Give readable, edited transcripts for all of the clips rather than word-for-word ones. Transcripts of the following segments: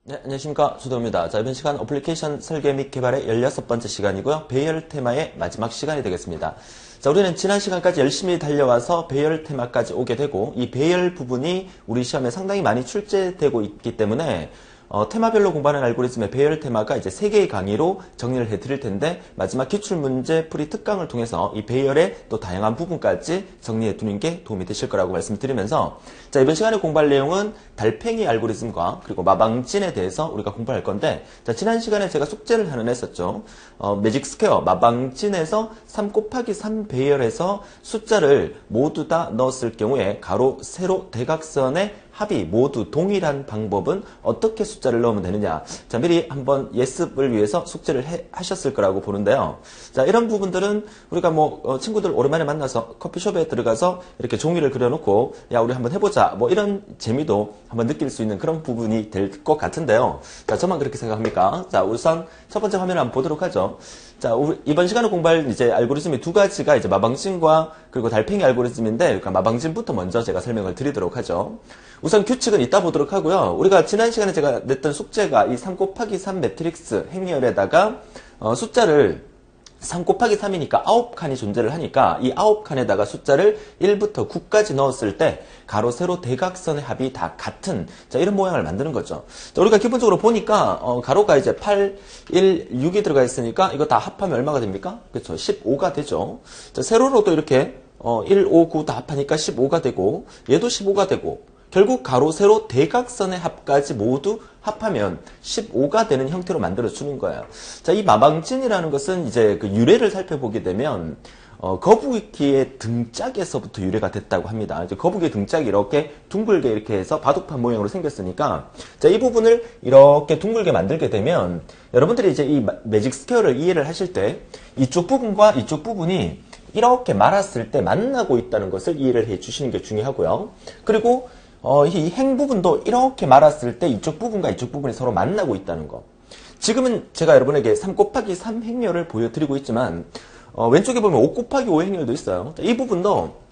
네, 안녕하십니까. 주도입니다. 자, 이번 시간 어플리케이션 설계 및 개발의 16번째 시간이고요. 배열 테마의 마지막 시간이 되겠습니다. 자, 우리는 지난 시간까지 열심히 달려와서 배열 테마까지 오게 되고, 이 배열 부분이 우리 시험에 상당히 많이 출제되고 있기 때문에 테마별로 공부하는 알고리즘의 배열 테마가 이제 3개의 강의로 정리를 해드릴 텐데, 마지막 기출문제 풀이 특강을 통해서 이 배열의 또 다양한 부분까지 정리해 두는 게 도움이 되실 거라고 말씀드리면서, 자, 이번 시간에 공부할 내용은 달팽이 알고리즘과 그리고 마방진에 대해서 우리가 공부할 건데, 자, 지난 시간에 제가 숙제를 하나 냈었죠. 매직 스퀘어 마방진에서 3 곱하기 3 배열해서 숫자를 모두 다 넣었을 경우에 가로, 세로, 대각선의 합이 모두 동일한 방법은 어떻게 숫자를 넣으면 되느냐. 자, 미리 한번 예습을 위해서 숙제를 하셨을 거라고 보는데요. 자, 이런 부분들은 우리가 친구들 오랜만에 만나서 커피숍에 들어가서 이렇게 종이를 그려놓고, 야, 우리 한번 해보자. 이런 재미도 한번 느낄 수 있는 그런 부분이 될 것 같은데요. 자, 저만 그렇게 생각합니까? 자, 우선 첫 번째 화면을 한번 보도록 하죠. 자, 이번 시간에 공부할 이제 알고리즘이 두 가지가 이제 마방진과 그리고 달팽이 알고리즘인데, 그러니까 마방진부터 먼저 제가 설명을 드리도록 하죠. 우선 규칙은 이따 보도록 하고요. 우리가 지난 시간에 제가 냈던 숙제가 이 3 곱하기 3 매트릭스 행렬에다가 숫자를 3 곱하기 3이니까 9칸이 존재를 하니까 이 9칸에다가 숫자를 1부터 9까지 넣었을 때 가로, 세로, 대각선의 합이 다 같은, 자, 이런 모양을 만드는 거죠. 자, 우리가 기본적으로 보니까 가로가 이제 8, 1, 6이 들어가 있으니까 이거 다 합하면 얼마가 됩니까? 그렇죠. 15가 되죠. 자, 세로로도 이렇게 1, 5, 9 다 합하니까 15가 되고, 얘도 15가 되고, 결국 가로, 세로, 대각선의 합까지 모두 합하면 15가 되는 형태로 만들어주는 거예요. 자, 이 마방진이라는 것은 이제 그 유래를 살펴보게 되면, 거북이의 등짝에서부터 유래가 됐다고 합니다. 이제 거북이의 등짝이 이렇게 둥글게 이렇게 해서 바둑판 모양으로 생겼으니까, 자, 이 부분을 이렇게 둥글게 만들게 되면, 여러분들이 이제 이 매직 스퀘어를 이해를 하실 때, 이쪽 부분과 이쪽 부분이 이렇게 말았을 때 만나고 있다는 것을 이해를 해 주시는 게 중요하고요. 그리고 이 행 부분도 이렇게 말았을 때 이쪽 부분과 이쪽 부분이 서로 만나고 있다는 거. 지금은 제가 여러분에게 3 곱하기 3 행렬을 보여드리고 있지만, 왼쪽에 보면 5 곱하기 5 행렬도 있어요. 이 부분도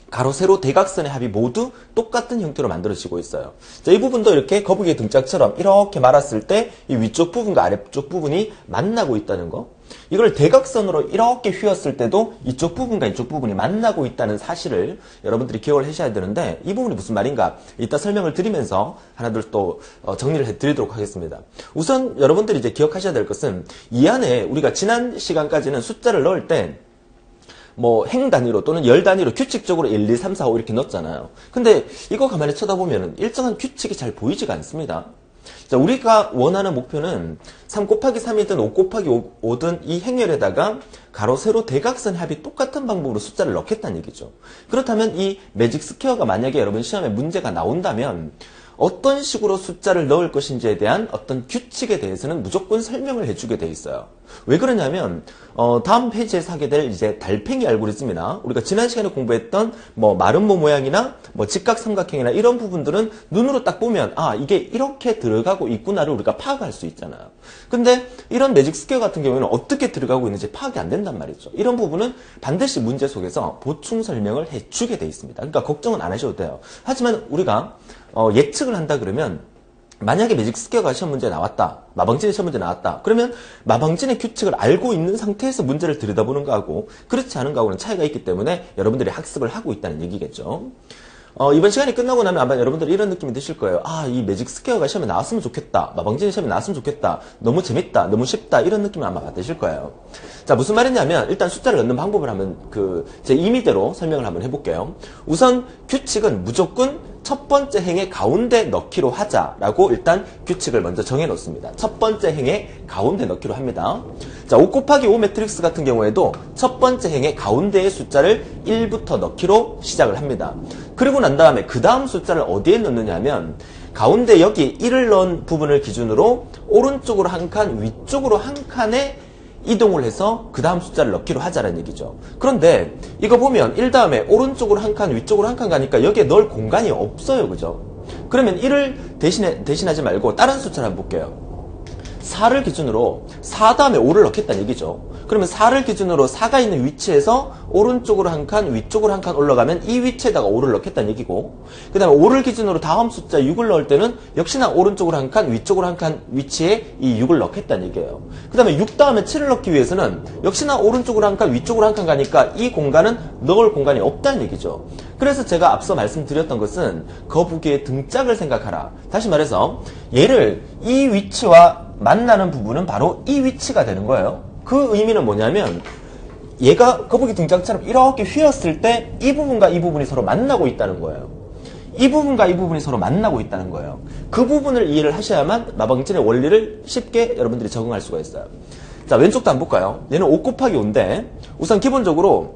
가로, 세로, 대각선의 합이 모두 똑같은 형태로 만들어지고 있어요. 자, 이 부분도 이렇게 거북이의 등짝처럼 이렇게 말았을 때 이 위쪽 부분과 아래쪽 부분이 만나고 있다는 거. 이걸 대각선으로 이렇게 휘었을 때도 이쪽 부분과 이쪽 부분이 만나고 있다는 사실을 여러분들이 기억을 하셔야 되는데, 이 부분이 무슨 말인가? 이따 설명을 드리면서 하나둘 또 정리를 해드리도록 하겠습니다. 우선 여러분들이 이제 기억하셔야 될 것은, 이 안에 우리가 지난 시간까지는 숫자를 넣을 때 행 단위로 또는 열 단위로 규칙적으로 1, 2, 3, 4, 5 이렇게 넣었잖아요. 근데 이거 가만히 쳐다보면 일정한 규칙이 잘 보이지가 않습니다. 자, 우리가 원하는 목표는 3 곱하기 3이든 5 곱하기 5든 이 행렬에다가 가로, 세로, 대각선 합이 똑같은 방법으로 숫자를 넣겠다는 얘기죠. 그렇다면 이 매직 스퀘어가 만약에 여러분 시험에 문제가 나온다면 어떤 식으로 숫자를 넣을 것인지에 대한 어떤 규칙에 대해서는 무조건 설명을 해주게 돼 있어요. 왜 그러냐면 다음 페이지에서 하게 될 이제 달팽이 알고리즘이나 우리가 지난 시간에 공부했던 마름모 모양이나 직각삼각형이나 이런 부분들은 눈으로 딱 보면 이게 이렇게 들어가고 있구나를 우리가 파악할 수 있잖아요. 근데 이런 매직 스퀘어 같은 경우에는 어떻게 들어가고 있는지 파악이 안 된단 말이죠. 이런 부분은 반드시 문제 속에서 보충 설명을 해주게 돼 있습니다. 그러니까 걱정은 안 하셔도 돼요. 하지만 우리가 예측을 한다 그러면, 만약에 매직 스퀘어가 시험 문제 나왔다, 마방진의 시험 문제 나왔다, 그러면 마방진의 규칙을 알고 있는 상태에서 문제를 들여다보는 거하고 그렇지 않은 거하고는 차이가 있기 때문에 여러분들이 학습을 하고 있다는 얘기겠죠. 이번 시간이 끝나고 나면 아마 여러분들 이런 느낌이 드실 거예요. 이 매직 스퀘어가 시험에 나왔으면 좋겠다, 마방진의 시험에 나왔으면 좋겠다, 너무 재밌다, 너무 쉽다, 이런 느낌을 아마 받으실 거예요. 자, 무슨 말이냐면, 일단 숫자를 넣는 방법을 한번 제 임의대로 설명을 한번 해볼게요. 우선 규칙은 무조건 첫 번째 행의 가운데 넣기로 하자라고 일단 규칙을 먼저 정해 놓습니다. 첫 번째 행의 가운데 넣기로 합니다. 자, 5 곱하기 5 매트릭스 같은 경우에도 첫 번째 행의 가운데의 숫자를 1부터 넣기로 시작을 합니다. 그리고 난 다음에 그 다음 숫자를 어디에 넣느냐 하면, 가운데 여기 1을 넣은 부분을 기준으로 오른쪽으로 한 칸, 위쪽으로 한 칸에 이동을 해서 그 다음 숫자를 넣기로 하자는 얘기죠. 그런데 이거 보면 1 다음에 오른쪽으로 한 칸, 위쪽으로 한 칸 가니까 여기에 넣을 공간이 없어요. 그죠? 그러면 1을 대신하지 말고 다른 숫자를 한번 볼게요. 4를 기준으로 4 다음에 5를 넣겠다는 얘기죠. 그러면 4를 기준으로 4가 있는 위치에서 오른쪽으로 한 칸, 위쪽으로 한 칸 올라가면 이 위치에다가 5를 넣겠다는 얘기고, 그 다음에 5를 기준으로 다음 숫자 6을 넣을 때는 역시나 오른쪽으로 한 칸, 위쪽으로 한 칸 위치에 이 6을 넣겠다는 얘기예요. 그 다음에 6 다음에 7을 넣기 위해서는 역시나 오른쪽으로 한 칸, 위쪽으로 한 칸 가니까 이 공간은 넣을 공간이 없다는 얘기죠. 그래서 제가 앞서 말씀드렸던 것은 거북이의 등짝을 생각하라. 다시 말해서 얘를 이 위치와 만나는 부분은 바로 이 위치가 되는 거예요. 그 의미는 뭐냐면 얘가 거북이 등짝처럼 이렇게 휘었을 때 이 부분과 이 부분이 서로 만나고 있다는 거예요. 이 부분과 이 부분이 서로 만나고 있다는 거예요. 그 부분을 이해를 하셔야만 마방진의 원리를 쉽게 여러분들이 적응할 수가 있어요. 자, 왼쪽도 한번 볼까요? 얘는 5 곱하기 5인데 우선 기본적으로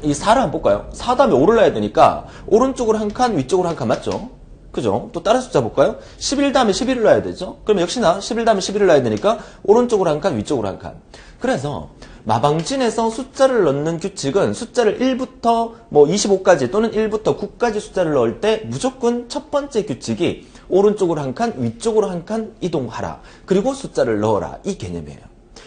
이 4를 한번 볼까요? 4 다음에 5를 넣어야 되니까 오른쪽으로 한 칸, 위쪽으로 한 칸 맞죠? 그죠? 또 다른 숫자 볼까요? 11 다음에 11을 넣어야 되죠? 그럼 역시나 11 다음에 11을 넣어야 되니까 오른쪽으로 한 칸, 위쪽으로 한 칸. 그래서 마방진에서 숫자를 넣는 규칙은 숫자를 1부터 뭐 25까지 또는 1부터 9까지 숫자를 넣을 때 무조건 첫 번째 규칙이 오른쪽으로 한 칸, 위쪽으로 한 칸 이동하라. 그리고 숫자를 넣어라. 이 개념이에요.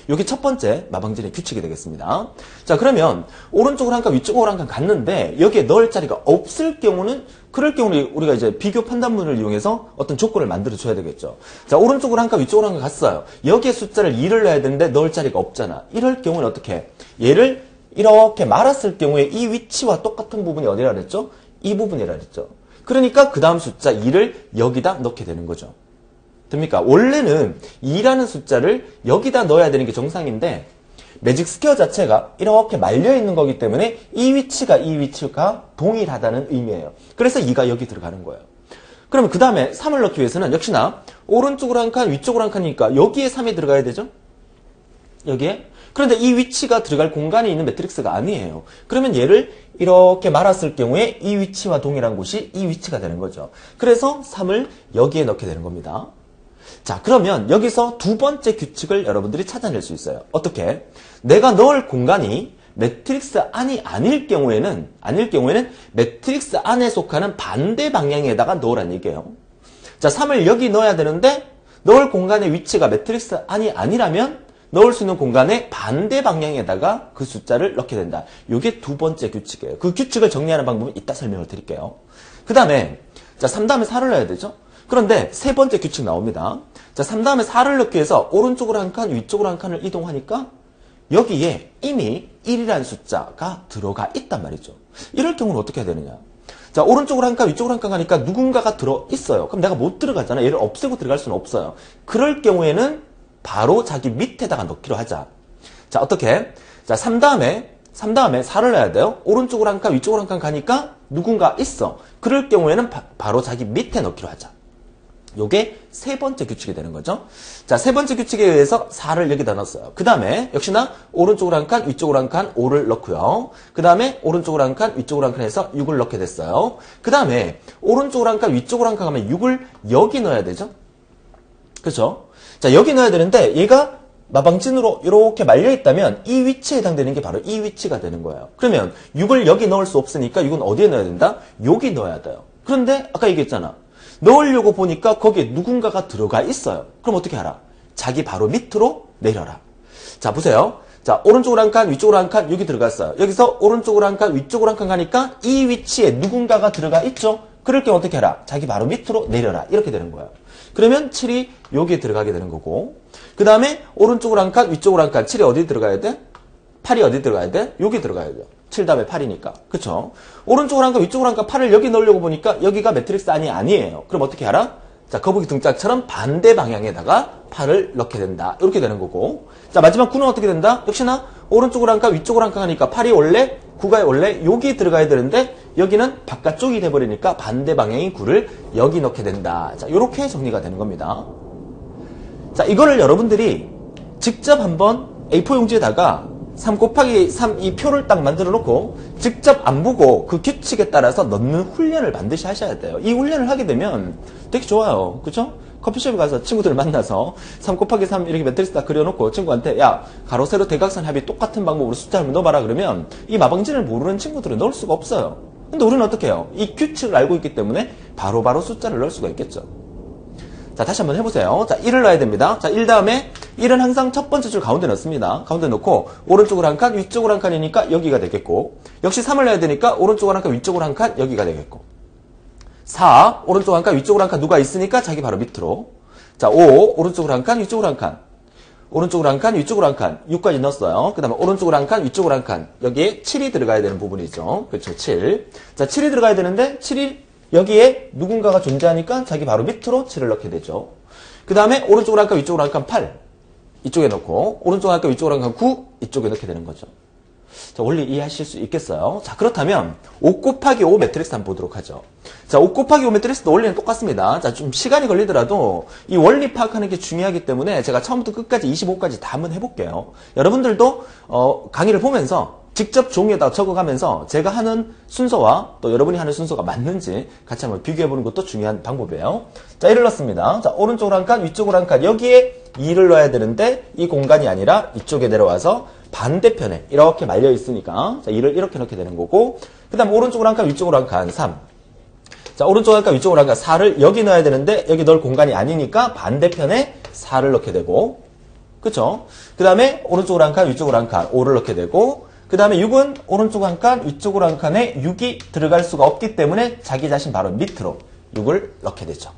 이게 첫 번째 마방진의 규칙이 되겠습니다. 자, 그러면 오른쪽으로 한 칸, 위쪽으로 한 칸 갔는데 여기에 넣을 자리가 없을 경우는 그럴 경우는 우리가 이제 비교 판단문을 이용해서 어떤 조건을 만들어 줘야 되겠죠. 자, 오른쪽으로 한 칸, 위쪽으로 한 칸 갔어요. 여기에 숫자를 2를 넣어야 되는데 넣을 자리가 없잖아. 이럴 경우는 어떻게 해? 얘를 이렇게 말았을 경우에 이 위치와 똑같은 부분이 어디라 그랬죠? 이 부분이라 그랬죠. 그러니까 그 다음 숫자 2를 여기다 넣게 되는 거죠. 됩니까? 원래는 2라는 숫자를 여기다 넣어야 되는 게 정상인데 매직 스퀘어 자체가 이렇게 말려있는 거기 때문에 이 위치가 동일하다는 의미예요. 그래서 2가 여기 들어가는 거예요. 그러면 그 다음에 3을 넣기 위해서는 역시나 오른쪽으로 한 칸, 위쪽으로 한 칸이니까 여기에 3이 들어가야 되죠? 여기에? 그런데 이 위치가 들어갈 공간이 있는 매트릭스가 아니에요. 그러면 얘를 이렇게 말았을 경우에 이 위치와 동일한 곳이 이 위치가 되는 거죠. 그래서 3을 여기에 넣게 되는 겁니다. 자, 그러면 여기서 두 번째 규칙을 여러분들이 찾아낼 수 있어요. 어떻게? 내가 넣을 공간이 매트릭스 안이 아닐 경우에는 매트릭스 안에 속하는 반대 방향에다가 넣으라는 얘기예요. 자, 3을 여기 넣어야 되는데 넣을 공간의 위치가 매트릭스 안이 아니라면 넣을 수 있는 공간의 반대 방향에다가 그 숫자를 넣게 된다. 이게 두 번째 규칙이에요. 그 규칙을 정리하는 방법은 이따 설명을 드릴게요. 그 다음에 자, 3 다음에 4를 넣어야 되죠? 그런데 세 번째 규칙 나옵니다. 자, 3 다음에 4를 넣기 위해서 오른쪽으로 한 칸, 위쪽으로 한 칸을 이동하니까 여기에 이미 1이라는 숫자가 들어가 있단 말이죠. 이럴 경우는 어떻게 해야 되느냐? 자, 오른쪽으로 한 칸, 위쪽으로 한 칸 가니까 누군가가 들어있어요. 그럼 내가 못 들어가잖아. 얘를 없애고 들어갈 수는 없어요. 그럴 경우에는 바로 자기 밑에다가 넣기로 하자. 자, 어떻게? 자, 3 다음에 4를 넣어야 돼요. 오른쪽으로 한 칸, 위쪽으로 한 칸 가니까 누군가 있어. 그럴 경우에는 바로 자기 밑에 넣기로 하자. 요게 세 번째 규칙이 되는 거죠. 자, 세 번째 규칙에 의해서 4를 여기다 넣었어요. 그 다음에 역시나 오른쪽으로 한 칸, 위쪽으로 한 칸, 5를 넣고요. 그 다음에 오른쪽으로 한 칸, 위쪽으로 한 칸 해서 6을 넣게 됐어요. 그 다음에 오른쪽으로 한 칸, 위쪽으로 한 칸 가면 6을 여기 넣어야 되죠. 그렇죠? 자, 여기 넣어야 되는데 얘가 마방진으로 이렇게 말려있다면 이 위치에 해당되는 게 바로 이 위치가 되는 거예요. 그러면 6을 여기 넣을 수 없으니까 6은 어디에 넣어야 된다? 여기 넣어야 돼요. 그런데 아까 얘기했잖아. 넣으려고 보니까 거기에 누군가가 들어가 있어요. 그럼 어떻게 하라? 자기 바로 밑으로 내려라. 자, 보세요. 자, 오른쪽으로 한 칸, 위쪽으로 한 칸, 여기 들어갔어요. 여기서 오른쪽으로 한 칸, 위쪽으로 한 칸 가니까 이 위치에 누군가가 들어가 있죠? 그럴 경우 어떻게 하라? 자기 바로 밑으로 내려라. 이렇게 되는 거예요. 그러면 7이 여기에 들어가게 되는 거고, 그 다음에 오른쪽으로 한 칸, 위쪽으로 한 칸, 7이 어디 들어가야 돼? 8이 어디 들어가야 돼? 여기 들어가야 돼요. 7 다음에 8이니까. 그쵸? 오른쪽으로 한 칸, 위쪽으로 한 칸, 8을 여기 넣으려고 보니까 여기가 매트릭스 안이 아니에요. 그럼 어떻게 하라? 자, 거북이 등짝처럼 반대 방향에다가 8을 넣게 된다. 이렇게 되는 거고. 자, 마지막 9는 어떻게 된다? 역시나 오른쪽으로 한 칸, 위쪽으로 한 칸 하니까 8이 원래 9가 원래 여기 들어가야 되는데 여기는 바깥쪽이 돼버리니까 반대 방향인 9를 여기 넣게 된다. 자, 이렇게 정리가 되는 겁니다. 자, 이거를 여러분들이 직접 한번 A4 용지에다가 3 곱하기 3 이 표를 딱 만들어 놓고 직접 안 보고 그 규칙에 따라서 넣는 훈련을 반드시 하셔야 돼요. 이 훈련을 하게 되면 되게 좋아요. 그쵸? 커피숍에 가서 친구들 만나서 3 곱하기 3 이렇게 매트릭스 딱 그려놓고 친구한테 야, 가로, 세로, 대각선 합이 똑같은 방법으로 숫자를 넣어봐라 그러면 이 마방진을 모르는 친구들은 넣을 수가 없어요. 근데 우리는 어떻게 해요? 이 규칙을 알고 있기 때문에 바로바로 숫자를 넣을 수가 있겠죠. 자, 다시 한번 해보세요. 자, 1을 넣어야 됩니다. 자, 1 다음에 1은 항상 첫 번째 줄 가운데 넣습니다. 가운데 넣고 오른쪽으로 한 칸, 위쪽으로 한 칸이니까 여기가 되겠고 역시 3을 넣어야 되니까 오른쪽으로 한 칸, 위쪽으로 한 칸, 여기가 되겠고 4, 오른쪽 한 칸, 위쪽으로 한 칸 누가 있으니까 자기 바로 밑으로. 자, 5, 오른쪽으로 한 칸, 위쪽으로 한 칸. 오른쪽으로 한 칸, 위쪽으로 한 칸. 6까지 넣었어요. 그 다음에 오른쪽으로 한 칸, 위쪽으로 한 칸. 여기에 7이 들어가야 되는 부분이죠. 그렇죠, 7. 자, 7이 들어가야 되는데 7이 여기에 누군가가 존재하니까 자기 바로 밑으로 7을 넣게 되죠. 그 다음에 오른쪽으로 한 칸, 위쪽으로 한 칸 8. 이쪽에 넣고 오른쪽 한 칸, 위쪽으로 한 칸 9. 이쪽에 넣게 되는 거죠. 자, 원리 이해하실 수 있겠어요? 자, 그렇다면 5 곱하기 5 매트릭스 한번 보도록 하죠. 자, 5 곱하기 5 매트릭스도 원리는 똑같습니다. 자, 좀 시간이 걸리더라도 이 원리 파악하는 게 중요하기 때문에 제가 처음부터 끝까지 25까지 다 한번 해볼게요. 여러분들도 강의를 보면서 직접 종이에다 적어가면서 제가 하는 순서와 또 여러분이 하는 순서가 맞는지 같이 한번 비교해보는 것도 중요한 방법이에요. 자, 1을 넣습니다. 자, 오른쪽으로 한 칸, 위쪽으로 한 칸. 여기에 2를 넣어야 되는데 이 공간이 아니라 이쪽에 내려와서 반대편에 이렇게 말려 있으니까 자, 2를 이렇게 넣게 되는 거고 그 다음 오른쪽으로 한 칸, 위쪽으로 한 칸, 3. 자, 오른쪽으로 한 칸, 위쪽으로 한 칸, 4를 여기 넣어야 되는데 여기 넣을 공간이 아니니까 반대편에 4를 넣게 되고 그쵸? 그 다음에 오른쪽으로 한 칸, 위쪽으로 한 칸, 5를 넣게 되고 그 다음에 6은 오른쪽 한 칸, 위쪽으로 한 칸에 6이 들어갈 수가 없기 때문에 자기 자신 바로 밑으로 6을 넣게 되죠.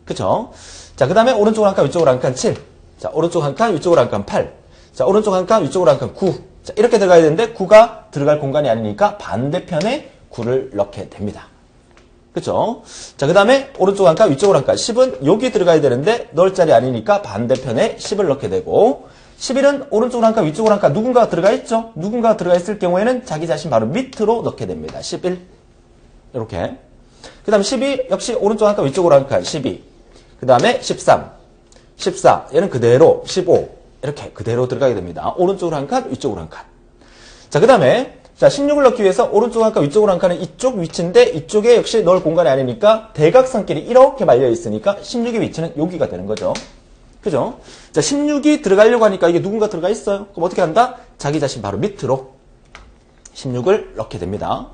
그쵸? 자, 그 다음에 오른쪽 한 칸, 위쪽으로 한 칸, 7. 자, 오른쪽 한 칸, 위쪽으로 한 칸, 8. 자, 오른쪽 한 칸, 위쪽으로 한 칸, 9. 자, 이렇게 들어가야 되는데 9가 들어갈 공간이 아니니까 반대편에 9를 넣게 됩니다. 그쵸? 자, 그 다음에 오른쪽 한 칸, 위쪽으로 한 칸, 10은 여기 들어가야 되는데 넣을 자리 아니니까 반대편에 10을 넣게 되고 11은 오른쪽으로 한 칸, 위쪽으로 한 칸, 누군가가 들어가 있죠? 누군가가 들어가 있을 경우에는 자기 자신 바로 밑으로 넣게 됩니다. 11. 이렇게. 그 다음 12, 역시 오른쪽 한 칸, 위쪽으로 한 칸, 12. 그 다음에 13, 14. 얘는 그대로 15. 이렇게 그대로 들어가게 됩니다. 오른쪽으로 한 칸, 위쪽으로 한 칸. 자, 그 다음에 자, 16을 넣기 위해서 오른쪽 한 칸, 위쪽으로 한 칸은 이쪽 위치인데 이쪽에 역시 넣을 공간이 아니니까 대각선끼리 이렇게 말려 있으니까 16의 위치는 여기가 되는 거죠. 그죠? 자, 16이 들어가려고 하니까 이게 누군가 들어가 있어요. 그럼 어떻게 한다? 자기 자신 바로 밑으로 16을 넣게 됩니다.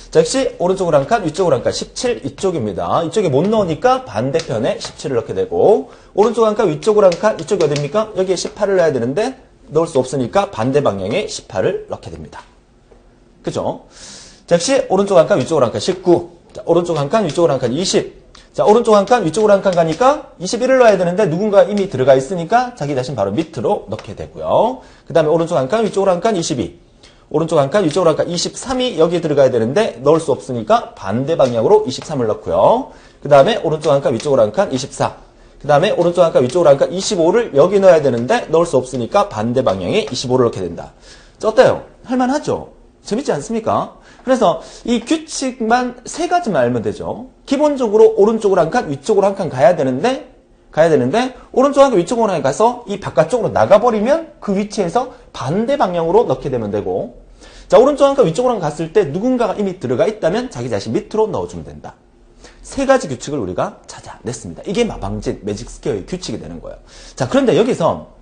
자, 역시 오른쪽으로 한 칸, 위쪽으로 한 칸, 17 이쪽입니다. 이쪽에 못 넣으니까 반대편에 17을 넣게 되고 오른쪽 한 칸, 위쪽으로 한 칸, 이쪽이 어딥니까? 여기에 18을 넣어야 되는데 넣을 수 없으니까 반대 방향에 18을 넣게 됩니다. 그죠? 자, 역시 오른쪽 한 칸, 위쪽으로 한 칸, 19. 자, 오른쪽 한 칸, 위쪽으로 한 칸, 20. 자, 오른쪽 한 칸, 위쪽으로 한 칸 가니까 21을 넣어야 되는데 누군가 이미 들어가 있으니까 자기 자신 바로 밑으로 넣게 되고요. 그 다음에 오른쪽 한 칸, 위쪽으로 한 칸, 22. 오른쪽 한 칸, 위쪽으로 한 칸, 23이 여기 들어가야 되는데 넣을 수 없으니까 반대 방향으로 23을 넣고요. 그 다음에 오른쪽 한 칸, 위쪽으로 한 칸, 24. 그 다음에 오른쪽 한 칸, 위쪽으로 한 칸, 25를 여기 넣어야 되는데 넣을 수 없으니까 반대 방향에 25를 넣게 된다. 자, 어때요? 할만하죠? 재밌지 않습니까? 그래서 이 규칙만 세 가지만 알면 되죠. 기본적으로 오른쪽으로 한 칸, 위쪽으로 한 칸 가야 되는데 오른쪽 한 칸, 위쪽으로 한 칸 가서 이 바깥쪽으로 나가버리면 그 위치에서 반대 방향으로 넣게 되면 되고 자, 오른쪽 한 칸, 위쪽으로 한 칸 갔을 때 누군가가 이미 들어가 있다면 자기 자신 밑으로 넣어주면 된다. 세 가지 규칙을 우리가 찾아냈습니다. 이게 마방진 매직 스퀘어의 규칙이 되는 거예요. 자, 그런데 여기서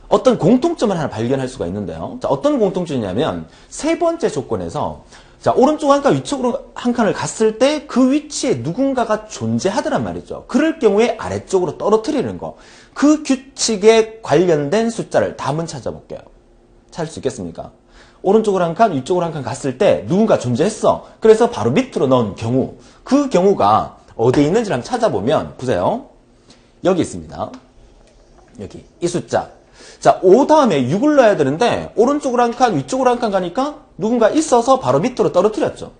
어떤 공통점을 하나 발견할 수가 있는데요. 자, 어떤 공통점이냐면 세 번째 조건에서 자, 오른쪽 한 칸, 위쪽으로 한 칸을 갔을 때 그 위치에 누군가가 존재하더란 말이죠. 그럴 경우에 아래쪽으로 떨어뜨리는 거. 그 규칙에 관련된 숫자를 다 한번 찾아볼게요. 찾을 수 있겠습니까? 오른쪽으로 한 칸, 위쪽으로 한 칸 갔을 때 누군가 존재했어. 그래서 바로 밑으로 넣은 경우. 그 경우가 어디에 있는지를 한번 찾아보면 보세요. 여기 있습니다. 여기 이 숫자. 자, 5 다음에 6을 넣어야 되는데 오른쪽으로 한 칸, 위쪽으로 한 칸 가니까 누군가 있어서 바로 밑으로 떨어뜨렸죠.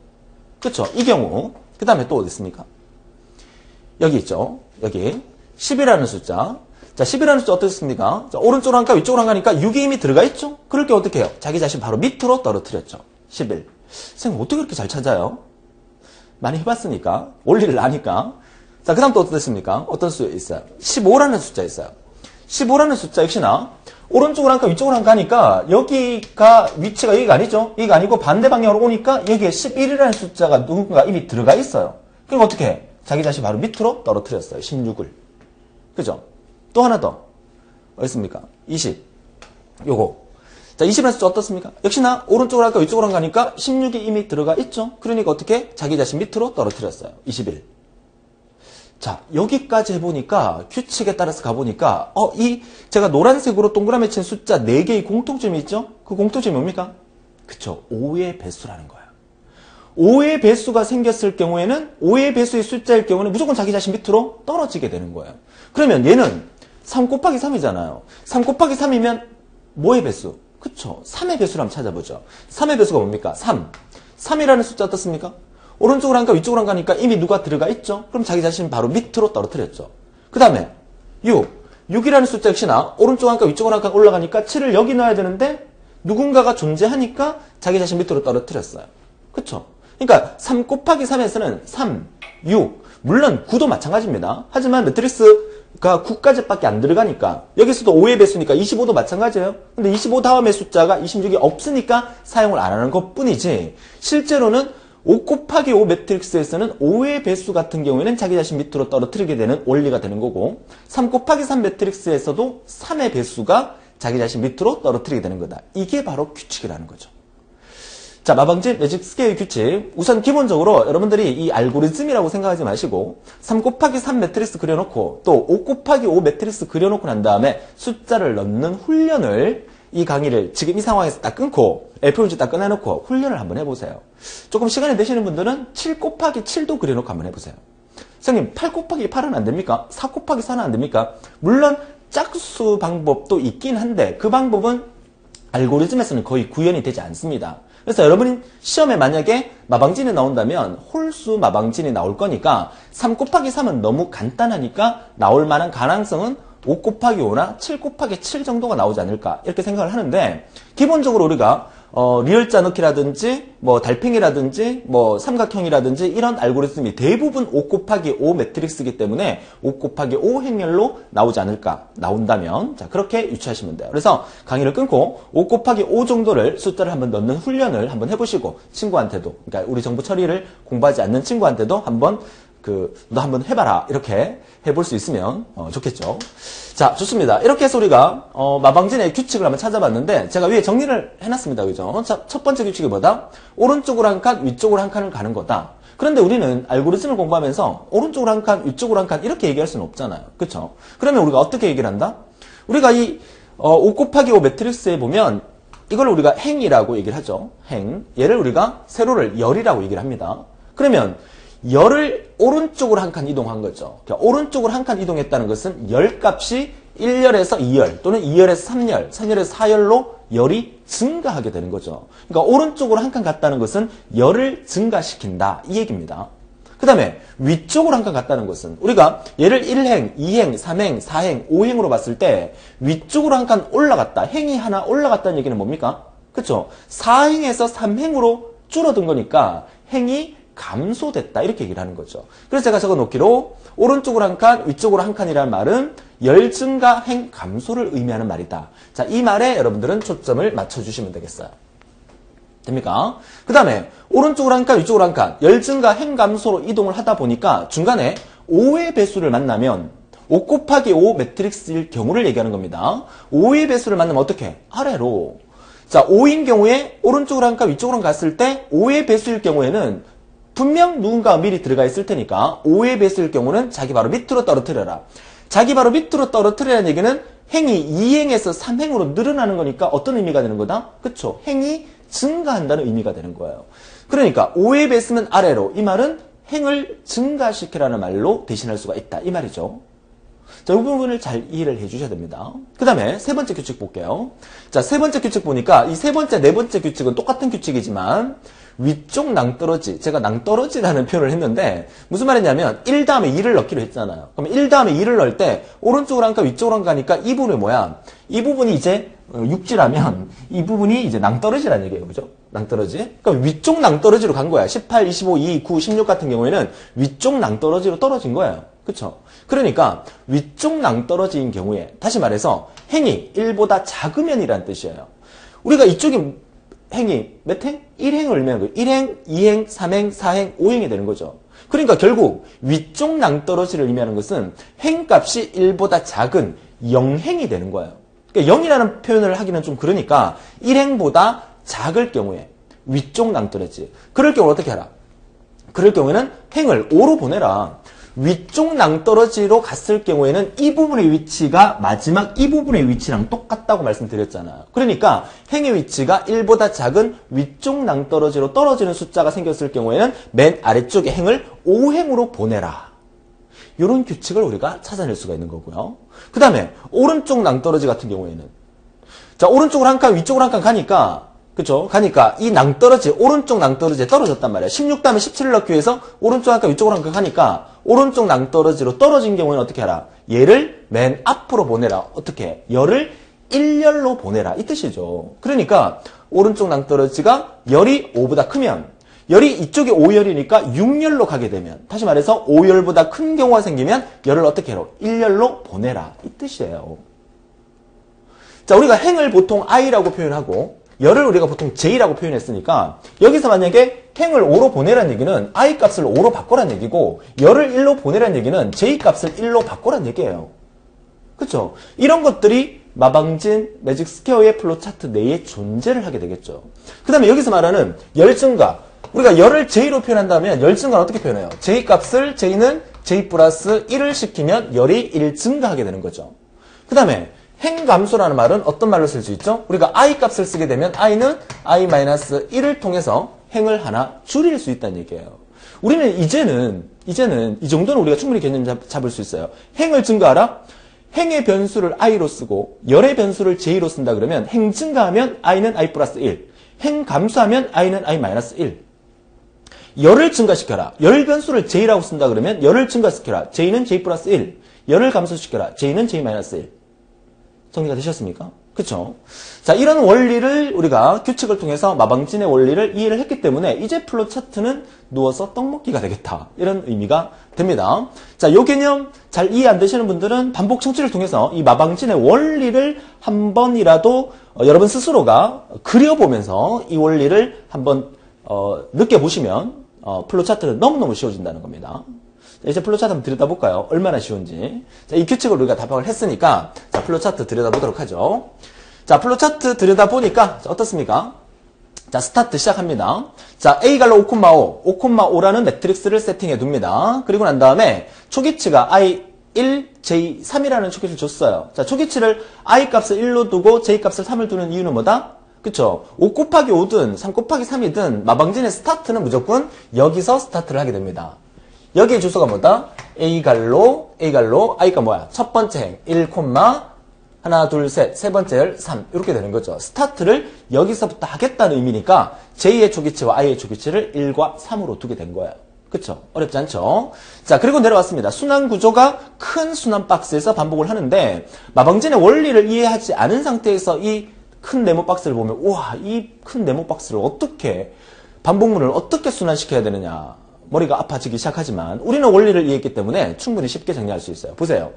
그렇죠? 이 경우. 그 다음에 또 어디 있습니까? 여기 있죠. 여기 10이라는 숫자. 자, 10이라는 숫자 어떻습니까? 자, 오른쪽으로 한 칸, 위쪽으로 한 칸 가니까 6이 이미 들어가 있죠? 그럴 때 어떻게 해요? 자기 자신 바로 밑으로 떨어뜨렸죠. 11. 선생님 어떻게 그렇게 잘 찾아요? 많이 해봤으니까. 원리를 아니까. 자, 그 다음 또 어떻습니까? 어떤 숫자 있어요? 15라는 숫자 있어요. 15라는 숫자 역시나 오른쪽으로 한 칸, 위쪽으로 한 칸 가니까 여기가 위치가 여기가 아니죠. 여기가 아니고 반대 방향으로 오니까 여기에 11이라는 숫자가 누군가 이미 들어가 있어요. 그럼 어떻게 해? 자기 자신 바로 밑으로 떨어뜨렸어요. 16을. 그죠? 또 하나 더. 어디 있습니까? 20. 요거. 자, 20이라는 숫자 어떻습니까? 역시나 오른쪽으로 한 칸, 위쪽으로 한 칸 가니까 16이 이미 들어가 있죠. 그러니까 어떻게 해? 자기 자신 밑으로 떨어뜨렸어요. 21. 자, 여기까지 해보니까 규칙에 따라서 가보니까 제가 노란색으로 동그라미 친 숫자 4개의 공통점이 있죠? 그 공통점이 뭡니까? 그쵸, 5의 배수라는 거예요. 5의 배수가 생겼을 경우에는 5의 배수의 숫자일 경우는 무조건 자기 자신 밑으로 떨어지게 되는 거예요. 그러면 얘는 3 곱하기 3이잖아요. 3 곱하기 3이면 뭐의 배수? 그쵸, 3의 배수를 한번 찾아보죠. 3의 배수가 뭡니까? 3. 3이라는 숫자 어떻습니까? 오른쪽으로 한 칸, 위쪽으로 한 칸이니까 이미 누가 들어가 있죠? 그럼 자기 자신 바로 밑으로 떨어뜨렸죠. 그 다음에 6. 6이라는 숫자 역시나 오른쪽 한 칸, 위쪽으로 한 칸 올라가니까 7을 여기 넣어야 되는데 누군가가 존재하니까 자기 자신 밑으로 떨어뜨렸어요. 그쵸? 그러니까 3 곱하기 3에서는 3, 6. 물론 9도 마찬가지입니다. 하지만 매트릭스가 9까지밖에 안 들어가니까 여기서도 5의 배수니까 25도 마찬가지예요. 근데 25 다음의 숫자가 26이 없으니까 사용을 안 하는 것 뿐이지 실제로는 5 곱하기 5 매트릭스에서는 5의 배수 같은 경우에는 자기 자신 밑으로 떨어뜨리게 되는 원리가 되는 거고 3 곱하기 3 매트릭스에서도 3의 배수가 자기 자신 밑으로 떨어뜨리게 되는 거다. 이게 바로 규칙이라는 거죠. 자, 마방진 매직 스케일 규칙. 우선 기본적으로 여러분들이 이 알고리즘이라고 생각하지 마시고 3 곱하기 3 매트릭스 그려놓고 또 5 곱하기 5 매트릭스 그려놓고 난 다음에 숫자를 넣는 훈련을 이 강의를 지금 이 상황에서 딱 끊고 F1주 딱 꺼내놓고 훈련을 한번 해보세요. 조금 시간이 되시는 분들은 7 곱하기 7도 그려놓고 한번 해보세요. 선생님 8 곱하기 8은 안 됩니까? 4 곱하기 4는 안 됩니까? 물론 짝수 방법도 있긴 한데 그 방법은 알고리즘에서는 거의 구현이 되지 않습니다. 그래서 여러분이 시험에 만약에 마방진이 나온다면 홀수 마방진이 나올 거니까 3 곱하기 3은 너무 간단하니까 나올 만한 가능성은 5 곱하기 5나 7 곱하기 7 정도가 나오지 않을까 이렇게 생각을 하는데 기본적으로 우리가 리을자 넣기라든지 뭐 달팽이라든지 뭐 삼각형이라든지 이런 알고리즘이 대부분 5 곱하기 5 매트릭스이기 때문에 5 곱하기 5 행렬로 나오지 않을까 나온다면 자 그렇게 유추하시면 돼요. 그래서 강의를 끊고 5 곱하기 5 정도를 숫자를 한번 넣는 훈련을 한번 해보시고 친구한테도 그러니까 우리 정보 처리를 공부하지 않는 친구한테도 한번 너 한번 해봐라 이렇게 해볼 수 있으면 좋겠죠. 자, 좋습니다. 이렇게 해서 우리가 마방진의 규칙을 한번 찾아봤는데 제가 위에 정리를 해놨습니다. 그죠? 자, 첫 번째 규칙이 뭐다? 오른쪽으로 한 칸, 위쪽으로 한 칸을 가는 거다. 그런데 우리는 알고리즘을 공부하면서 오른쪽으로 한 칸, 위쪽으로 한 칸 이렇게 얘기할 수는 없잖아요. 그렇죠? 그러면 우리가 어떻게 얘기를 한다? 우리가 이 5 곱하기 5 매트릭스에 보면 이걸 우리가 행이라고 얘기를 하죠. 행. 얘를 우리가 세로를 열이라고 얘기를 합니다. 그러면 열을 오른쪽으로 한 칸 이동한 거죠. 그러니까 오른쪽으로 한 칸 이동했다는 것은 열 값이 1열에서 2열 또는 2열에서 3열, 3열에서 4열로 열이 증가하게 되는 거죠. 그러니까 오른쪽으로 한 칸 갔다는 것은 열을 증가시킨다 이 얘기입니다. 그 다음에 위쪽으로 한 칸 갔다는 것은 우리가 얘를 1행, 2행, 3행, 4행, 5행으로 봤을 때 위쪽으로 한 칸 올라갔다, 행이 하나 올라갔다는 얘기는 뭡니까? 그렇죠? 4행에서 3행으로 줄어든 거니까 행이 감소됐다 이렇게 얘기를 하는 거죠. 그래서 제가 적어놓기로 오른쪽으로 한 칸, 위쪽으로 한 칸이라는 말은 열 증가, 행 감소를 의미하는 말이다. 자, 이 말에 여러분들은 초점을 맞춰주시면 되겠어요. 됩니까? 그 다음에 오른쪽으로 한 칸, 위쪽으로 한 칸, 열 증가, 행 감소로 이동을 하다 보니까 중간에 5의 배수를 만나면 5 곱하기 5 매트릭스일 경우를 얘기하는 겁니다. 5의 배수를 만나면 어떻게? 아래로. 자, 5인 경우에 오른쪽으로 한 칸, 위쪽으로 한 칸 갔을 때 5의 배수일 경우에는 분명 누군가가 미리 들어가 있을 테니까 5의 배수일 경우는 자기 바로 밑으로 떨어뜨려라. 자기 바로 밑으로 떨어뜨리라는 얘기는 행이 2행에서 3행으로 늘어나는 거니까 어떤 의미가 되는 거다? 그쵸? 행이 증가한다는 의미가 되는 거예요. 그러니까 5의 배수는 아래로 이 말은 행을 증가시키라는 말로 대신할 수가 있다. 이 말이죠. 자, 이 부분을 잘 이해를 해 주셔야 됩니다. 그 다음에 세 번째 규칙 볼게요. 자, 세 번째 규칙 보니까 이 세 번째, 네 번째 규칙은 똑같은 규칙이지만 위쪽 낭떠러지, 제가 낭떠러지라는 표현을 했는데 무슨 말이냐면 1 다음에 2를 넣기로 했잖아요. 그럼 1 다음에 2를 넣을 때 오른쪽으로 한 칸, 위쪽으로 한 칸이니까 이 부분이 뭐야? 이 부분이 이제 육지라면 이 부분이 이제 낭떠러지라는 얘기예요. 그죠? 낭떠러지. 그러니까 위쪽 낭떠러지로 간 거야. 18, 25, 2, 9, 16 같은 경우에는 위쪽 낭떠러지로 떨어진 거예요. 그쵸? 그러니까 위쪽 낭떠러지인 경우에 다시 말해서 행이 1보다 작으면이라는 뜻이에요. 우리가 이쪽이 행이 몇 행? 1행을 의미하는 거예요. 1행, 2행, 3행, 4행, 5행이 되는 거죠. 그러니까 결국 위쪽 낭떠러지를 의미하는 것은 행값이 1보다 작은 0행이 되는 거예요. 그러니까 0이라는 표현을 하기는 좀 그러니까 1행보다 작을 경우에 위쪽 낭떠러지. 그럴 경우 어떻게 하라? 그럴 경우에는 행을 5로 보내라. 위쪽 낭떠러지로 갔을 경우에는 이 부분의 위치가 마지막 이 부분의 위치랑 똑같다고 말씀드렸잖아요. 그러니까 행의 위치가 1보다 작은 위쪽 낭떠러지로 떨어지는 숫자가 생겼을 경우에는 맨 아래쪽에 행을 5행으로 보내라. 이런 규칙을 우리가 찾아낼 수가 있는 거고요. 그 다음에 오른쪽 낭떠러지 같은 경우에는 자, 오른쪽으로 한 칸, 위쪽으로 한 칸 가니까 그쵸? 가니까 이 낭떠러지, 오른쪽 낭떠러지에 떨어졌단 말이야. 16 다음에 17을 넣기 위해서 오른쪽 한 칸, 위쪽으로 한 칸 가니까 오른쪽 낭떠러지로 떨어진 경우에는 어떻게 하라? 얘를 맨 앞으로 보내라. 어떻게? 열을 1열로 보내라. 이 뜻이죠. 그러니까 오른쪽 낭떠러지가 열이 5보다 크면 열이 이쪽에 5열이니까 6열로 가게 되면 다시 말해서 5열보다 큰 경우가 생기면 열을 어떻게 해라? 1열로 보내라. 이 뜻이에요. 자, 우리가 행을 보통 i라고 표현하고 열을 우리가 보통 j라고 표현했으니까 여기서 만약에 행을 5로 보내라는 얘기는 i 값을 5로 바꿔라는 얘기고 열을 1로 보내라는 얘기는 j 값을 1로 바꿔라는 얘기예요. 그쵸? 이런 것들이 마방진 매직 스퀘어의 플로 차트 내에 존재를 하게 되겠죠. 그 다음에 여기서 말하는 열 증가. 우리가 열을 j로 표현한다면 열 증가는 어떻게 표현해요? j 값을 j는 j 플러스 1을 시키면 열이 1 증가하게 되는 거죠. 그 다음에 행감소라는 말은 어떤 말로 쓸 수 있죠? 우리가 i 값을 쓰게 되면 i는 i-1을 통해서 행을 하나 줄일 수 있다는 얘기예요. 우리는 이제는 이 정도는 우리가 충분히 개념 잡을 수 있어요. 행을 증가하라? 행의 변수를 i로 쓰고 열의 변수를 j로 쓴다 그러면 행 증가하면 i는 i 플러스 1, 행 감소하면 i는 i-1. 열을 증가시켜라. 열 변수를 j라고 쓴다 그러면 열을 증가시켜라. j는 j 플러스 1, 열을 감소시켜라. j는 j-1. 정리가 되셨습니까? 그쵸? 자, 이런 원리를 우리가 규칙을 통해서 마방진의 원리를 이해를 했기 때문에 이제 플로 차트는 누워서 떡 먹기가 되겠다. 이런 의미가 됩니다. 자, 요 개념 잘 이해 안 되시는 분들은 반복 청취를 통해서 이 마방진의 원리를 한 번이라도 여러분 스스로가 그려보면서 이 원리를 한번 느껴보시면 플로 차트는 너무너무 쉬워진다는 겁니다. 이제 플로차트 한번 들여다볼까요? 얼마나 쉬운지. 자, 이 규칙을 우리가 답박을 했으니까, 자, 플로차트 들여다보도록 하죠. 자, 플로차트 들여다보니까, 자, 어떻습니까? 자, 스타트 시작합니다. 자, A갈로 5,5, 5,5라는 매트릭스를 세팅해 둡니다. 그리고 난 다음에 초기치가 I1, J3이라는 초기치를 줬어요. 자, 초기치를 I 값을 1로 두고 J 값을 3을 두는 이유는 뭐다? 그쵸? 5 곱하기 5든 3 곱하기 3이든 마방진의 스타트는 무조건 여기서 스타트를 하게 됩니다. 여기의 주소가 뭐다? A갈로, I가 뭐야? 첫 번째 행, 1, 하나, 둘, 셋, 세 번째 열, 3. 이렇게 되는 거죠. 스타트를 여기서부터 하겠다는 의미니까 J의 초기치와 I의 초기치를 1과 3으로 두게 된 거예요. 그쵸? 어렵지 않죠? 자, 그리고 내려왔습니다. 순환 구조가 큰 순환 박스에서 반복을 하는데, 마방진의 원리를 이해하지 않은 상태에서 이 큰 네모 박스를 보면, 우와, 이 큰 네모 박스를 어떻게, 반복문을 어떻게 순환시켜야 되느냐. 머리가 아파지기 시작하지만 우리는 원리를 이해했기 때문에 충분히 쉽게 정리할 수 있어요. 보세요.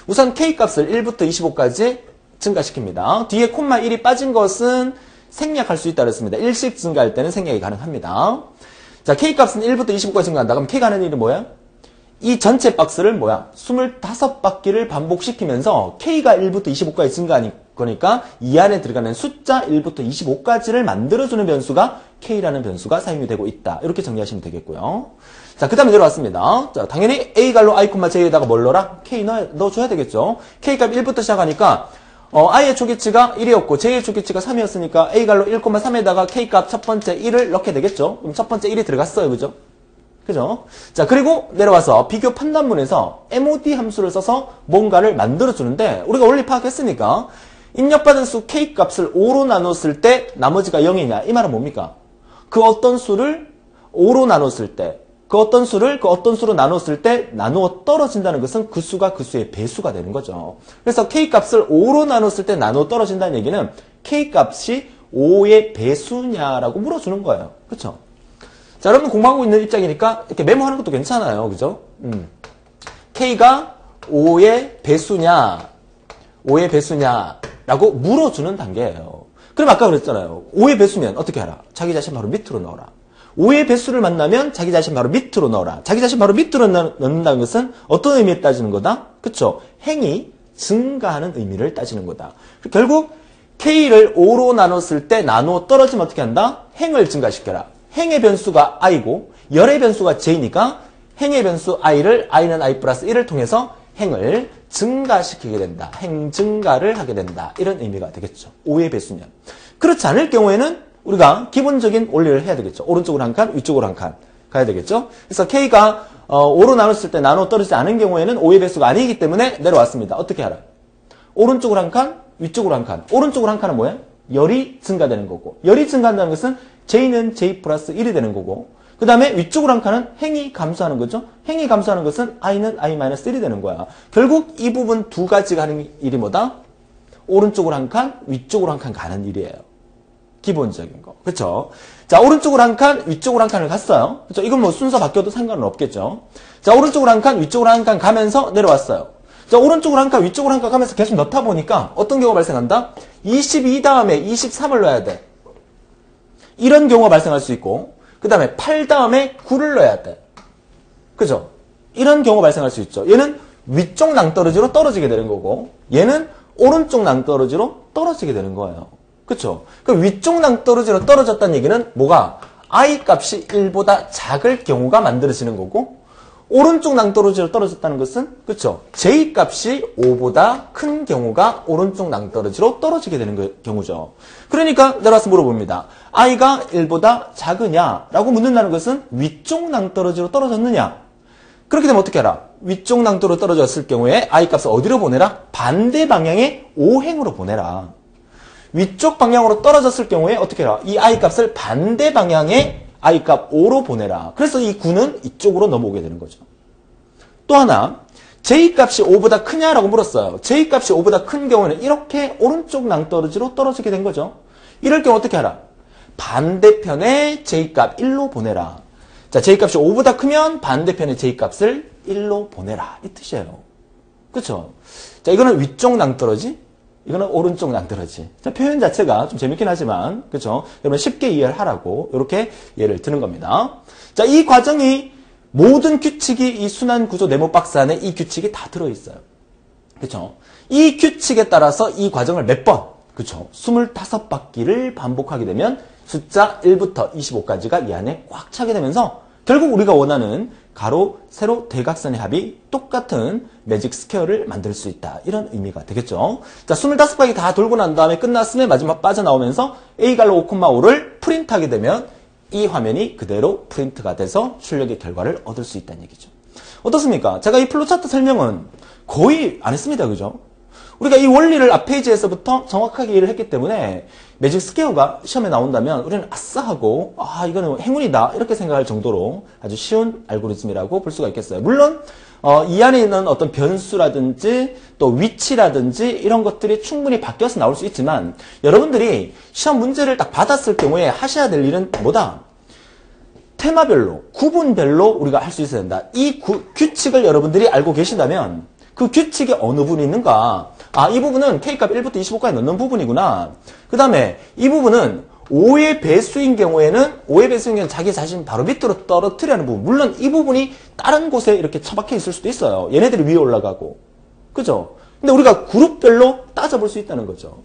우선 K값을 1부터 25까지 증가시킵니다. 뒤에 콤마 1이 빠진 것은 생략할 수 있다 그랬습니다. 1씩 증가할 때는 생략이 가능합니다. 자, K값은 1부터 25까지 증가한다. 그럼 K가 하는 일이 뭐야? 이 전체 박스를 뭐야? 25바퀴를 반복시키면서 K가 1부터 25까지 증가하니 거니까 이 안에 들어가는 숫자 1부터 25까지를 만들어주는 변수가 K라는 변수가 사용이 되고 있다. 이렇게 정리하시면 되겠고요. 자, 그 다음에 내려왔습니다. 자, 당연히 A갈로 I, J에다가 뭘 넣어라? K 넣어줘야 되겠죠. K값 1부터 시작하니까 I의 초기치가 1이었고 J의 초기치가 3이었으니까 A갈로 1,3에다가 K값 첫 번째 1을 넣게 되겠죠. 그럼 첫 번째 1이 들어갔어요. 그죠? 그죠? 자, 그리고 내려와서 비교 판단문에서 MOD 함수를 써서 뭔가를 만들어주는데 우리가 원리 파악했으니까 입력받은 수 K값을 5로 나눴을 때 나머지가 0이냐? 이 말은 뭡니까? 그 어떤 수를 5로 나눴을 때 그 어떤 수로 나눴을 때 나누어 떨어진다는 것은 그 수가 그 수의 배수가 되는 거죠. 그래서 K값을 5로 나눴을 때 나누어 떨어진다는 얘기는 K값이 5의 배수냐라고 물어주는 거예요. 그렇죠? 자, 여러분 공부하고 있는 입장이니까 이렇게 메모하는 것도 괜찮아요. 그죠? K가 5의 배수냐라고 물어주는 단계예요. 그럼 아까 그랬잖아요. 5의 배수면 어떻게 하라? 자기 자신 바로 밑으로 넣어라. 5의 배수를 만나면 자기 자신 바로 밑으로 넣어라. 자기 자신 바로 밑으로 넣는다는 것은 어떤 의미에 따지는 거다? 그쵸? 행이 증가하는 의미를 따지는 거다. 결국 K를 5로 나눴을 때 나누어 떨어지면 어떻게 한다? 행을 증가시켜라. 행의 변수가 I고 열의 변수가 J니까 행의 변수 i를 i는 i 플러스 1을 통해서 행을 증가시키게 된다. 행 증가를 하게 된다. 이런 의미가 되겠죠. 5의 배수면. 그렇지 않을 경우에는 우리가 기본적인 원리를 해야 되겠죠. 오른쪽으로 한 칸, 위쪽으로 한 칸 가야 되겠죠. 그래서 k가 5로 나눴을 때 나눠 떨어지지 않은 경우에는 5의 배수가 아니기 때문에 내려왔습니다. 어떻게 하라? 오른쪽으로 한 칸, 위쪽으로 한 칸. 오른쪽으로 한 칸은 뭐야? 열이 증가되는 거고, 열이 증가한다는 것은 j는 j 플러스 1이 되는 거고, 그 다음에 위쪽으로 한 칸은 행이 감소하는 거죠. 행이 감소하는 것은 i는 i 마이너스 1이 되는 거야. 결국 이 부분 두 가지가 하는 일이 뭐다? 오른쪽으로 한 칸, 위쪽으로 한 칸 가는 일이에요. 기본적인 거. 그쵸? 자, 오른쪽으로 한 칸, 위쪽으로 한 칸을 갔어요. 그쵸? 이건 뭐 순서 바뀌어도 상관은 없겠죠. 자, 오른쪽으로 한 칸, 위쪽으로 한 칸 가면서 내려왔어요. 자, 오른쪽으로 한 칸, 위쪽으로 한 칸 가면서 계속 넣다 보니까 어떤 경우가 발생한다? 22 다음에 23을 넣어야 돼. 이런 경우가 발생할 수 있고, 그 다음에 8 다음에 9를 넣어야 돼. 그죠? 이런 경우가 발생할 수 있죠. 얘는 위쪽 낭떠러지로 떨어지게 되는 거고, 얘는 오른쪽 낭떠러지로 떨어지게 되는 거예요. 그쵸? 그 위쪽 낭떠러지로 떨어졌다는 얘기는 뭐가? i 값이 1보다 작을 경우가 만들어지는 거고, 오른쪽 낭떠러지로 떨어졌다는 것은, 그쵸? j 값이 5보다 큰 경우가 오른쪽 낭떠러지로 떨어지게 되는 경우죠. 그러니까 내려와서 물어봅니다. i가 1보다 작으냐라고 묻는다는 것은 위쪽 낭떠러지로 떨어졌느냐? 그렇게 되면 어떻게 하라? 위쪽 낭떠러지로 떨어졌을 경우에 i 값을 어디로 보내라? 반대 방향의 5행으로 보내라. 위쪽 방향으로 떨어졌을 경우에 어떻게 해라? 이 i 값을 반대 방향의 i 값 5로 보내라. 그래서 이 9는 이쪽으로 넘어오게 되는 거죠. 또 하나, j 값이 5보다 크냐라고 물었어요. j 값이 5보다 큰 경우는 이렇게 오른쪽 낭떠러지로 떨어지게 된 거죠. 이럴 경우 어떻게 하라? 반대편에 j 값 1로 보내라. 자, j 값이 5보다 크면 반대편에 j 값을 1로 보내라. 이 뜻이에요. 그쵸? 자, 이거는 위쪽 낭떠러지, 이거는 오른쪽 낭떠러지. 자, 표현 자체가 좀 재밌긴 하지만, 그쵸? 여러분 쉽게 이해를 하라고, 이렇게 예를 드는 겁니다. 자, 이 과정이 모든 규칙이 이 순환 구조 네모 박스 안에 이 규칙이 다 들어있어요. 그쵸? 이 규칙에 따라서 이 과정을 몇 번, 그쵸? 25바퀴를 반복하게 되면 숫자 1부터 25까지가 이 안에 꽉 차게 되면서 결국 우리가 원하는 가로, 세로, 대각선의 합이 똑같은 매직 스퀘어를 만들 수 있다. 이런 의미가 되겠죠. 자, 25바퀴 다 돌고 난 다음에 끝났으면 마지막 빠져나오면서 A갈로 5,5를 프린트하게 되면 이 화면이 그대로 프린트가 돼서 출력의 결과를 얻을 수 있다는 얘기죠. 어떻습니까? 제가 이 플로차트 설명은 거의 안 했습니다. 그죠? 우리가 이 원리를 앞 페이지에서부터 정확하게 이해를 했기 때문에 매직 스퀘어가 시험에 나온다면 우리는 아싸 하고 이거는 행운이다 이렇게 생각할 정도로 아주 쉬운 알고리즘이라고 볼 수가 있겠어요. 물론 이 안에 있는 어떤 변수라든지 또 위치라든지 이런 것들이 충분히 바뀌어서 나올 수 있지만 여러분들이 시험 문제를 딱 받았을 경우에 하셔야 될 일은 뭐다? 테마별로, 구분별로 우리가 할 수 있어야 된다. 이 규칙을 여러분들이 알고 계신다면 그 규칙이 어느 부분이 있는가? 이 부분은 K값 1부터 25까지 넣는 부분이구나. 그 다음에 이 부분은 5의 배수인 경우에는 5의 배수인 경우는 자기 자신 바로 밑으로 떨어뜨리는 부분. 물론 이 부분이 다른 곳에 이렇게 처박혀 있을 수도 있어요. 얘네들이 위에 올라가고. 그죠? 근데 우리가 그룹별로 따져볼 수 있다는 거죠.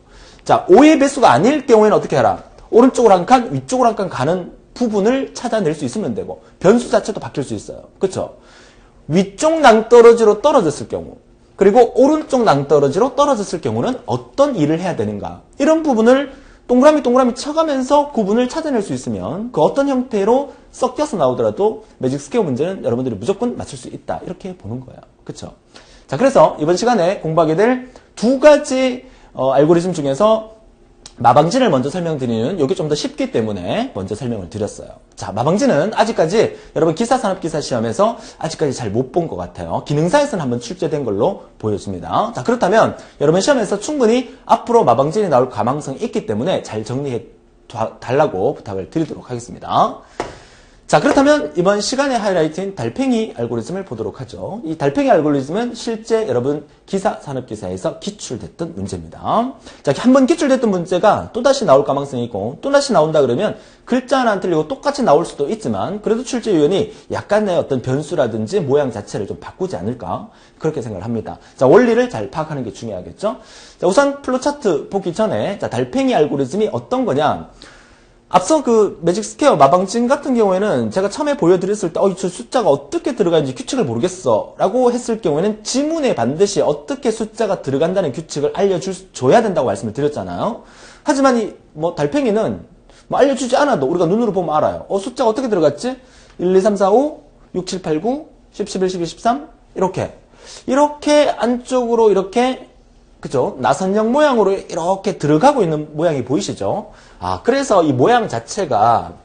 자, 5의 배수가 아닐 경우에는 어떻게 하라? 오른쪽으로 한 칸, 위쪽으로 한 칸 가는 부분을 찾아낼 수 있으면 되고 변수 자체도 바뀔 수 있어요. 그쵸? 위쪽 낭떠러지로 떨어졌을 경우 그리고 오른쪽 낭떠러지로 떨어졌을 경우는 어떤 일을 해야 되는가 이런 부분을 동그라미 쳐가면서 구분을 찾아낼 수 있으면 그 어떤 형태로 섞여서 나오더라도 매직 스퀘어 문제는 여러분들이 무조건 맞출 수 있다 이렇게 보는 거예요. 그쵸? 자, 그래서 이번 시간에 공부하게 될 두 가지 알고리즘 중에서 마방진을 먼저 설명드리는 이게 좀 더 쉽기 때문에 먼저 설명을 드렸어요. 자, 마방진은 아직까지 여러분 기사산업기사 시험에서 아직까지 잘 못 본 것 같아요. 기능사에서는 한번 출제된 걸로 보여집니다. 자, 그렇다면 여러분 시험에서 충분히 앞으로 마방진이 나올 가망성이 있기 때문에 잘 정리해 달라고 부탁을 드리도록 하겠습니다. 자, 그렇다면 이번 시간의 하이라이트인 달팽이 알고리즘을 보도록 하죠. 이 달팽이 알고리즘은 실제 여러분 기사산업기사에서 기출됐던 문제입니다. 자, 한번 기출됐던 문제가 또다시 나올 가능성이 있고 또다시 나온다 그러면 글자 하나 안 틀리고 똑같이 나올 수도 있지만 그래도 출제위원이 약간의 어떤 변수라든지 모양 자체를 좀 바꾸지 않을까 그렇게 생각을 합니다. 자, 원리를 잘 파악하는 게 중요하겠죠. 자, 우선 플로차트 보기 전에 자, 달팽이 알고리즘이 어떤 거냐 앞서 그 매직 스퀘어 마방진 같은 경우에는 제가 처음에 보여드렸을 때, 저 숫자가 어떻게 들어가는지 규칙을 모르겠어. 라고 했을 경우에는 지문에 반드시 어떻게 숫자가 들어간다는 규칙을 알려줘야 된다고 말씀을 드렸잖아요. 하지만 달팽이는 알려주지 않아도 우리가 눈으로 보면 알아요. 숫자가 어떻게 들어갔지? 1, 2, 3, 4, 5, 6, 7, 8, 9, 10, 11, 12, 13, 이렇게 안쪽으로 그죠? 나선형 모양으로 이렇게 들어가고 있는 모양이 보이시죠? 그래서 이 모양 자체가,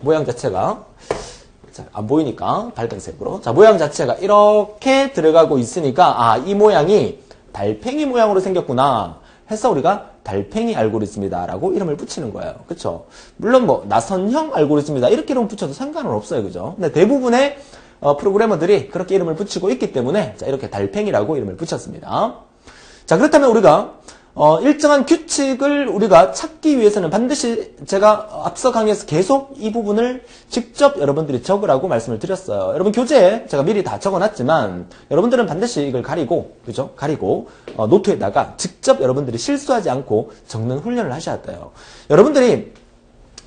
자, 안 보이니까, 밝은색으로. 자, 모양 자체가 이렇게 들어가고 있으니까, 이 모양이 달팽이 모양으로 생겼구나. 해서 우리가 달팽이 알고리즘이다. 라고 이름을 붙이는 거예요. 그쵸? 물론 나선형 알고리즘이다. 이렇게 이름 붙여도 상관은 없어요. 그죠? 근데 대부분의 프로그래머들이 그렇게 이름을 붙이고 있기 때문에, 자, 이렇게 달팽이라고 이름을 붙였습니다. 자, 그렇다면 우리가 일정한 규칙을 우리가 찾기 위해서는 반드시 제가 앞서 강의에서 계속 이 부분을 직접 여러분들이 적으라고 말씀을 드렸어요. 여러분 교재에 제가 미리 다 적어놨지만 여러분들은 반드시 이걸 가리고, 그죠? 가리고 노트에다가 직접 여러분들이 실수하지 않고 적는 훈련을 하셔야 돼요. 여러분들이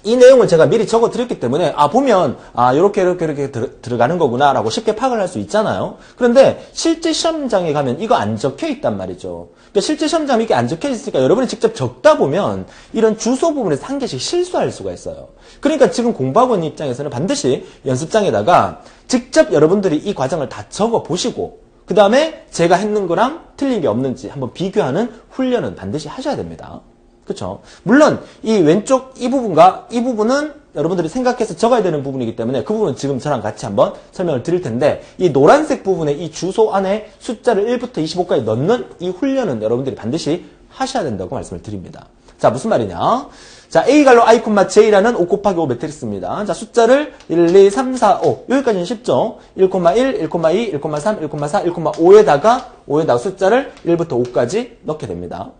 이 내용을 제가 미리 적어 드렸기 때문에 보면 이렇게 들어가는 거구나 라고 쉽게 파악을 할 수 있잖아요. 그런데 실제 시험장에 가면 이거 안 적혀 있단 말이죠. 그러니까 실제 시험장에 이게 안 적혀 있으니까 여러분이 직접 적다 보면 이런 주소 부분에서 한 개씩 실수할 수가 있어요. 그러니까 지금 공부하고 있는 입장에서는 반드시 연습장에다가 직접 여러분들이 이 과정을 다 적어 보시고 그 다음에 제가 했는 거랑 틀린 게 없는지 한번 비교하는 훈련은 반드시 하셔야 됩니다. 그쵸? 물론 이 왼쪽 이 부분과 이 부분은 여러분들이 생각해서 적어야 되는 부분이기 때문에 그 부분은 지금 저랑 같이 한번 설명을 드릴 텐데 이 노란색 부분에 이 주소 안에 숫자를 1부터 25까지 넣는 이 훈련은 여러분들이 반드시 하셔야 된다고 말씀을 드립니다. 자, 무슨 말이냐? 자, A갈로 I, J라는 5 곱하기 5 매트릭스입니다. 자, 숫자를 1, 2, 3, 4, 5. 여기까지는 쉽죠? 1, 1, 1, 2, 1,3, 1,4, 1,5에다가 숫자를 1부터 5까지 넣게 됩니다.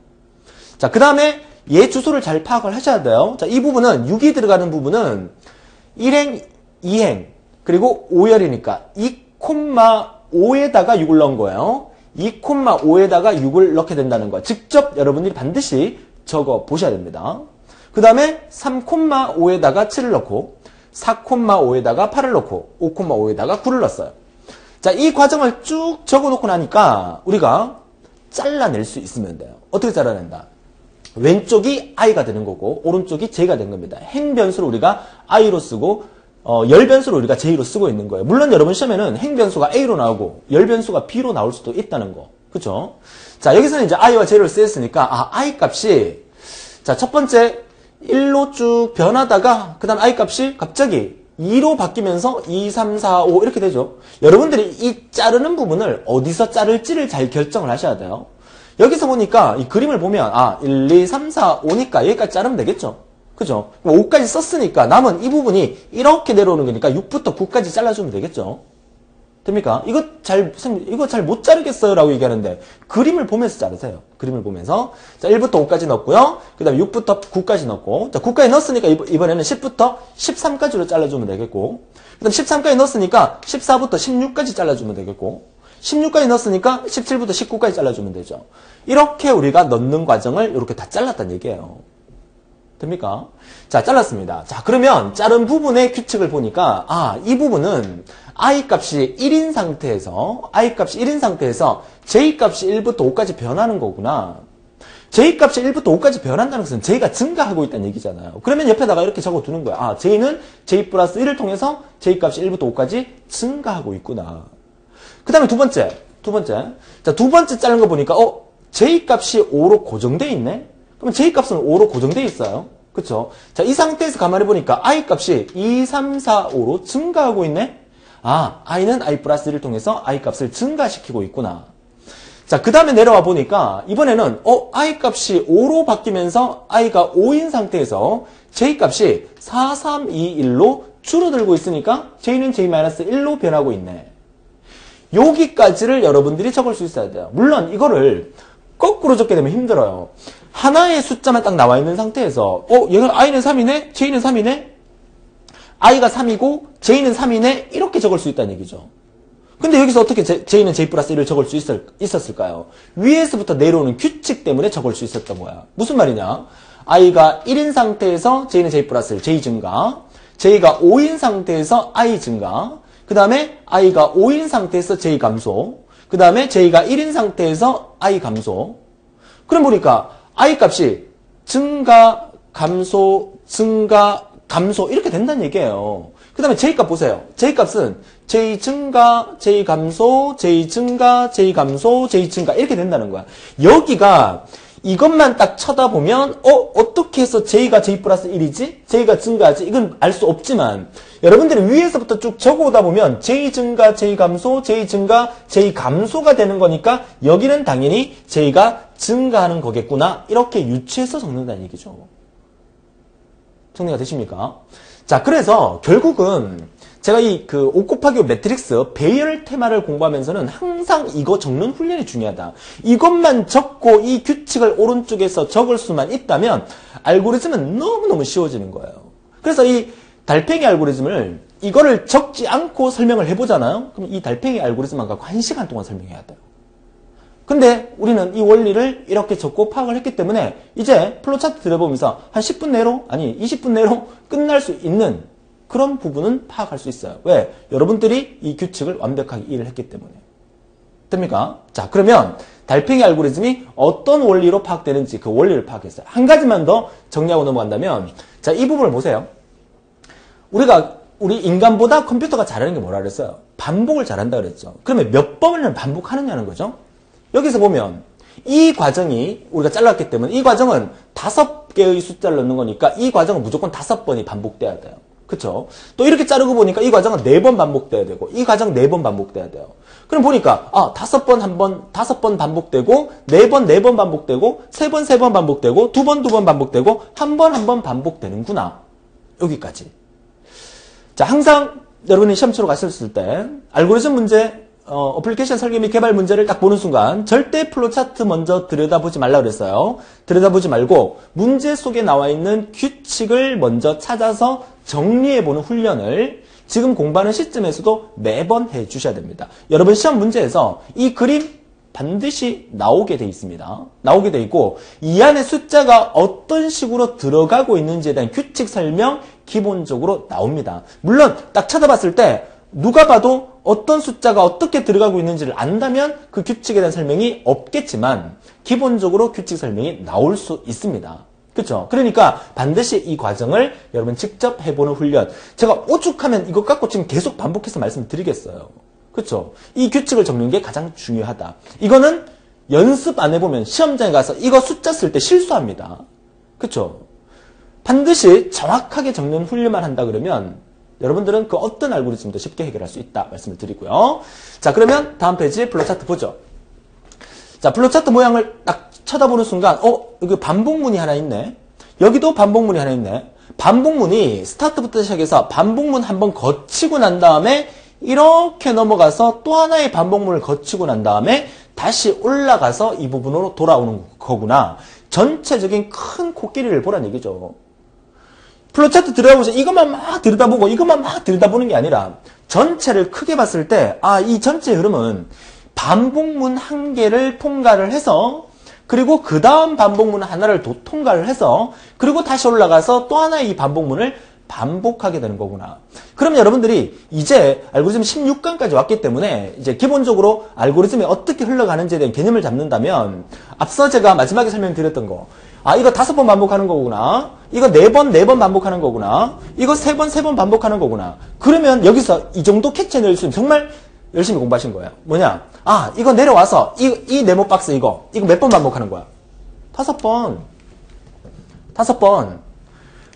자, 그 다음에 얘 주소를 잘 파악을 하셔야 돼요. 자, 이 부분은 6이 들어가는 부분은 1행, 2행, 그리고 5열이니까 2,5에다가 6을 넣은 거예요. 2,5에다가 6을 넣게 된다는 거. 직접 여러분들이 반드시 적어 보셔야 됩니다. 그 다음에 3,5에다가 7을 넣고 4,5에다가 8을 넣고 5,5에다가 9를 넣었어요. 자, 이 과정을 쭉 적어 놓고 나니까 우리가 잘라낼 수 있으면 돼요. 어떻게 잘라낸다? 왼쪽이 i가 되는 거고 오른쪽이 j가 되는 겁니다. 행변수를 우리가 i로 쓰고 열변수를 우리가 j로 쓰고 있는 거예요. 물론 여러분 시험에는 행변수가 a로 나오고 열변수가 b로 나올 수도 있다는 거. 그쵸? 자, 여기서는 이제 i와 j를 쓰였으니까 i 값이 자, 첫 번째 1로 쭉 변하다가 그 다음 i 값이 갑자기 2로 바뀌면서 2, 3, 4, 5 이렇게 되죠. 여러분들이 이 자르는 부분을 어디서 자를지를 잘 결정을 하셔야 돼요. 여기서 보니까 이 그림을 보면 1, 2, 3, 4, 5니까 여기까지 자르면 되겠죠. 그죠? 5까지 썼으니까 남은 이 부분이 이렇게 내려오는 거니까 6부터 9까지 잘라주면 되겠죠. 됩니까? 이거 잘 못 자르겠어요 라고 얘기하는데 그림을 보면서 자르세요. 그림을 보면서 자, 1부터 5까지 넣었고요. 그 다음에 6부터 9까지 넣었고 자, 9까지 넣었으니까 이번에는 10부터 13까지로 잘라주면 되겠고 그 다음 13까지 넣었으니까 14부터 16까지 잘라주면 되겠고 16까지 넣었으니까 17부터 19까지 잘라주면 되죠. 이렇게 우리가 넣는 과정을 이렇게 다 잘랐다는 얘기예요. 됩니까? 자, 잘랐습니다. 자, 그러면 자른 부분의 규칙을 보니까 이 부분은 i 값이 1인 상태에서 j 값이 1부터 5까지 변하는 거구나. j 값이 1부터 5까지 변한다는 것은 j가 증가하고 있다는 얘기잖아요. 그러면 옆에다가 이렇게 적어두는 거야. j는 j 플러스 1을 통해서 j 값이 1부터 5까지 증가하고 있구나. 그 다음에 두 번째. 자, 두 번째 자른 거 보니까, J 값이 5로 고정되어 있네? 그럼 J 값은 5로 고정되어 있어요. 그쵸? 자, 이 상태에서 가만히 보니까 I 값이 2, 3, 4, 5로 증가하고 있네? I는 I 플러스 1을 통해서 I 값을 증가시키고 있구나. 자, 그 다음에 내려와 보니까, 이번에는, I 값이 5로 바뀌면서 I가 5인 상태에서 J 값이 4, 3, 2, 1로 줄어들고 있으니까 J는 J-1로 변하고 있네. 여기까지를 여러분들이 적을 수 있어야 돼요. 물론 이거를 거꾸로 적게 되면 힘들어요. 하나의 숫자만 딱 나와 있는 상태에서 얘가 i는 3이네? j는 3이네? i가 3이고 j는 3이네? 이렇게 적을 수 있다는 얘기죠. 근데 여기서 어떻게 j는 j 플러스 1을 적을 수 있었을까요? 위에서부터 내려오는 규칙 때문에 적을 수 있었던 거야. 무슨 말이냐? i가 1인 상태에서 j는 j 플러스 1, j 증가. j가 5인 상태에서 i 증가. 그 다음에 i가 5인 상태에서 j 감소. 그 다음에 j가 1인 상태에서 i 감소. 그럼 보니까 i 값이 증가, 감소, 증가, 감소 이렇게 된다는 얘기예요. 그 다음에 j 값 보세요. j 값은 j 증가, j 감소, j 증가, j 감소, j 증가 이렇게 된다는 거야. 여기가 이것만 딱 쳐다보면 어떻게 해서 j가 j 플러스 1이지? j가 증가하지? 이건 알 수 없지만 여러분들이 위에서부터 쭉 적어오다 보면 j 증가, j 감소, j 증가, j 감소가 되는 거니까 여기는 당연히 j가 증가하는 거겠구나 이렇게 유추해서 적는다는 얘기죠. 정리가 되십니까? 자, 그래서 결국은 제가 이 5 곱하기 5 매트릭스 배열 테마를 공부하면서는 항상 이거 적는 훈련이 중요하다. 이것만 적고 이 규칙을 오른쪽에서 적을 수만 있다면 알고리즘은 너무너무 쉬워지는 거예요. 그래서 이 달팽이 알고리즘을 이거를 적지 않고 설명을 해보잖아요. 그럼 이 달팽이 알고리즘만 갖고 1시간 동안 설명해야 돼요. 근데 우리는 이 원리를 이렇게 적고 파악을 했기 때문에 이제 플로차트 들여보면서 한 10분 내로 아니 20분 내로 끝날 수 있는 그런 부분은 파악할 수 있어요. 왜? 여러분들이 이 규칙을 완벽하게 이해를 했기 때문에. 됩니까? 자, 그러면 달팽이 알고리즘이 어떤 원리로 파악되는지 그 원리를 파악했어요. 한 가지만 더 정리하고 넘어간다면 자, 이 부분을 보세요. 우리 인간보다 컴퓨터가 잘하는 게 뭐라 그랬어요? 반복을 잘한다 그랬죠. 그러면 몇 번을 반복하느냐는 거죠. 여기서 보면 이 과정이 우리가 잘랐기 때문에 이 과정은 5개의 숫자를 넣는 거니까 이 과정은 무조건 5번이 반복돼야 돼요. 그쵸? 또 이렇게 자르고 보니까 이 과정은 4번 반복돼야 되고 이 과정은 4번 반복돼야 돼요. 그럼 보니까 5번 반복되고 4번 반복되고 3번 반복되고 2번 반복되고 1번 반복되는구나. 여기까지. 자, 항상 여러분이 시험 치러 갔을 때 알고리즘 문제 어플리케이션 설계 및 개발 문제를 딱 보는 순간 절대 플로차트 먼저 들여다보지 말라 그랬어요. 들여다보지 말고 문제 속에 나와 있는 규칙을 먼저 찾아서 정리해보는 훈련을 지금 공부하는 시점에서도 매번 해주셔야 됩니다. 여러분 시험 문제에서 이 그림 반드시 나오게 돼 있습니다. 나오게 돼 있고 이 안에 숫자가 어떤 식으로 들어가고 있는지에 대한 규칙 설명 기본적으로 나옵니다. 물론 딱 쳐다봤을 때 누가 봐도 어떤 숫자가 어떻게 들어가고 있는지를 안다면 그 규칙에 대한 설명이 없겠지만 기본적으로 규칙 설명이 나올 수 있습니다. 그렇죠? 그러니까 반드시 이 과정을 여러분 직접 해보는 훈련. 제가 오죽하면 이것 갖고 지금 계속 반복해서 말씀드리겠어요. 그렇죠? 이 규칙을 적는 게 가장 중요하다. 이거는 연습 안 해보면 시험장에 가서 이거 숫자 쓸 때 실수합니다. 그렇죠? 반드시 정확하게 적는 훈련만 한다 그러면 여러분들은 그 어떤 알고리즘도 쉽게 해결할 수 있다 말씀을 드리고요. 자, 그러면 다음 페이지 플로차트 보죠. 자, 플로차트 모양을 딱 쳐다보는 순간 여기 반복문이 하나 있네. 여기도 반복문이 하나 있네. 반복문이 스타트부터 시작해서 반복문 한번 거치고 난 다음에 이렇게 넘어가서 또 하나의 반복문을 거치고 난 다음에 다시 올라가서 이 부분으로 돌아오는 거구나. 전체적인 큰 코끼리를 보란 얘기죠. 플로차트 들여다보세요. 이것만 막 들여다보고 이것만 막 들여다보는 게 아니라 전체를 크게 봤을 때 이 전체 흐름은 반복문 한 개를 통과를 해서 그리고 그 다음 반복문 하나를 통과를 해서 그리고 다시 올라가서 또 하나의 이 반복문을 반복하게 되는 거구나. 그럼 여러분들이 이제 알고리즘 16강까지 왔기 때문에 이제 기본적으로 알고리즘이 어떻게 흘러가는지에 대한 개념을 잡는다면 앞서 제가 마지막에 설명드렸던 거 이거 5번 반복하는 거구나. 이거 4번 반복하는 거구나. 이거 3번 반복하는 거구나. 그러면 여기서 이 정도 캐치해낼 수 있으면 정말 열심히 공부하신 거예요. 뭐냐? 이거 내려와서 이 네모 박스 이거 몇 번 반복하는 거야? 5번.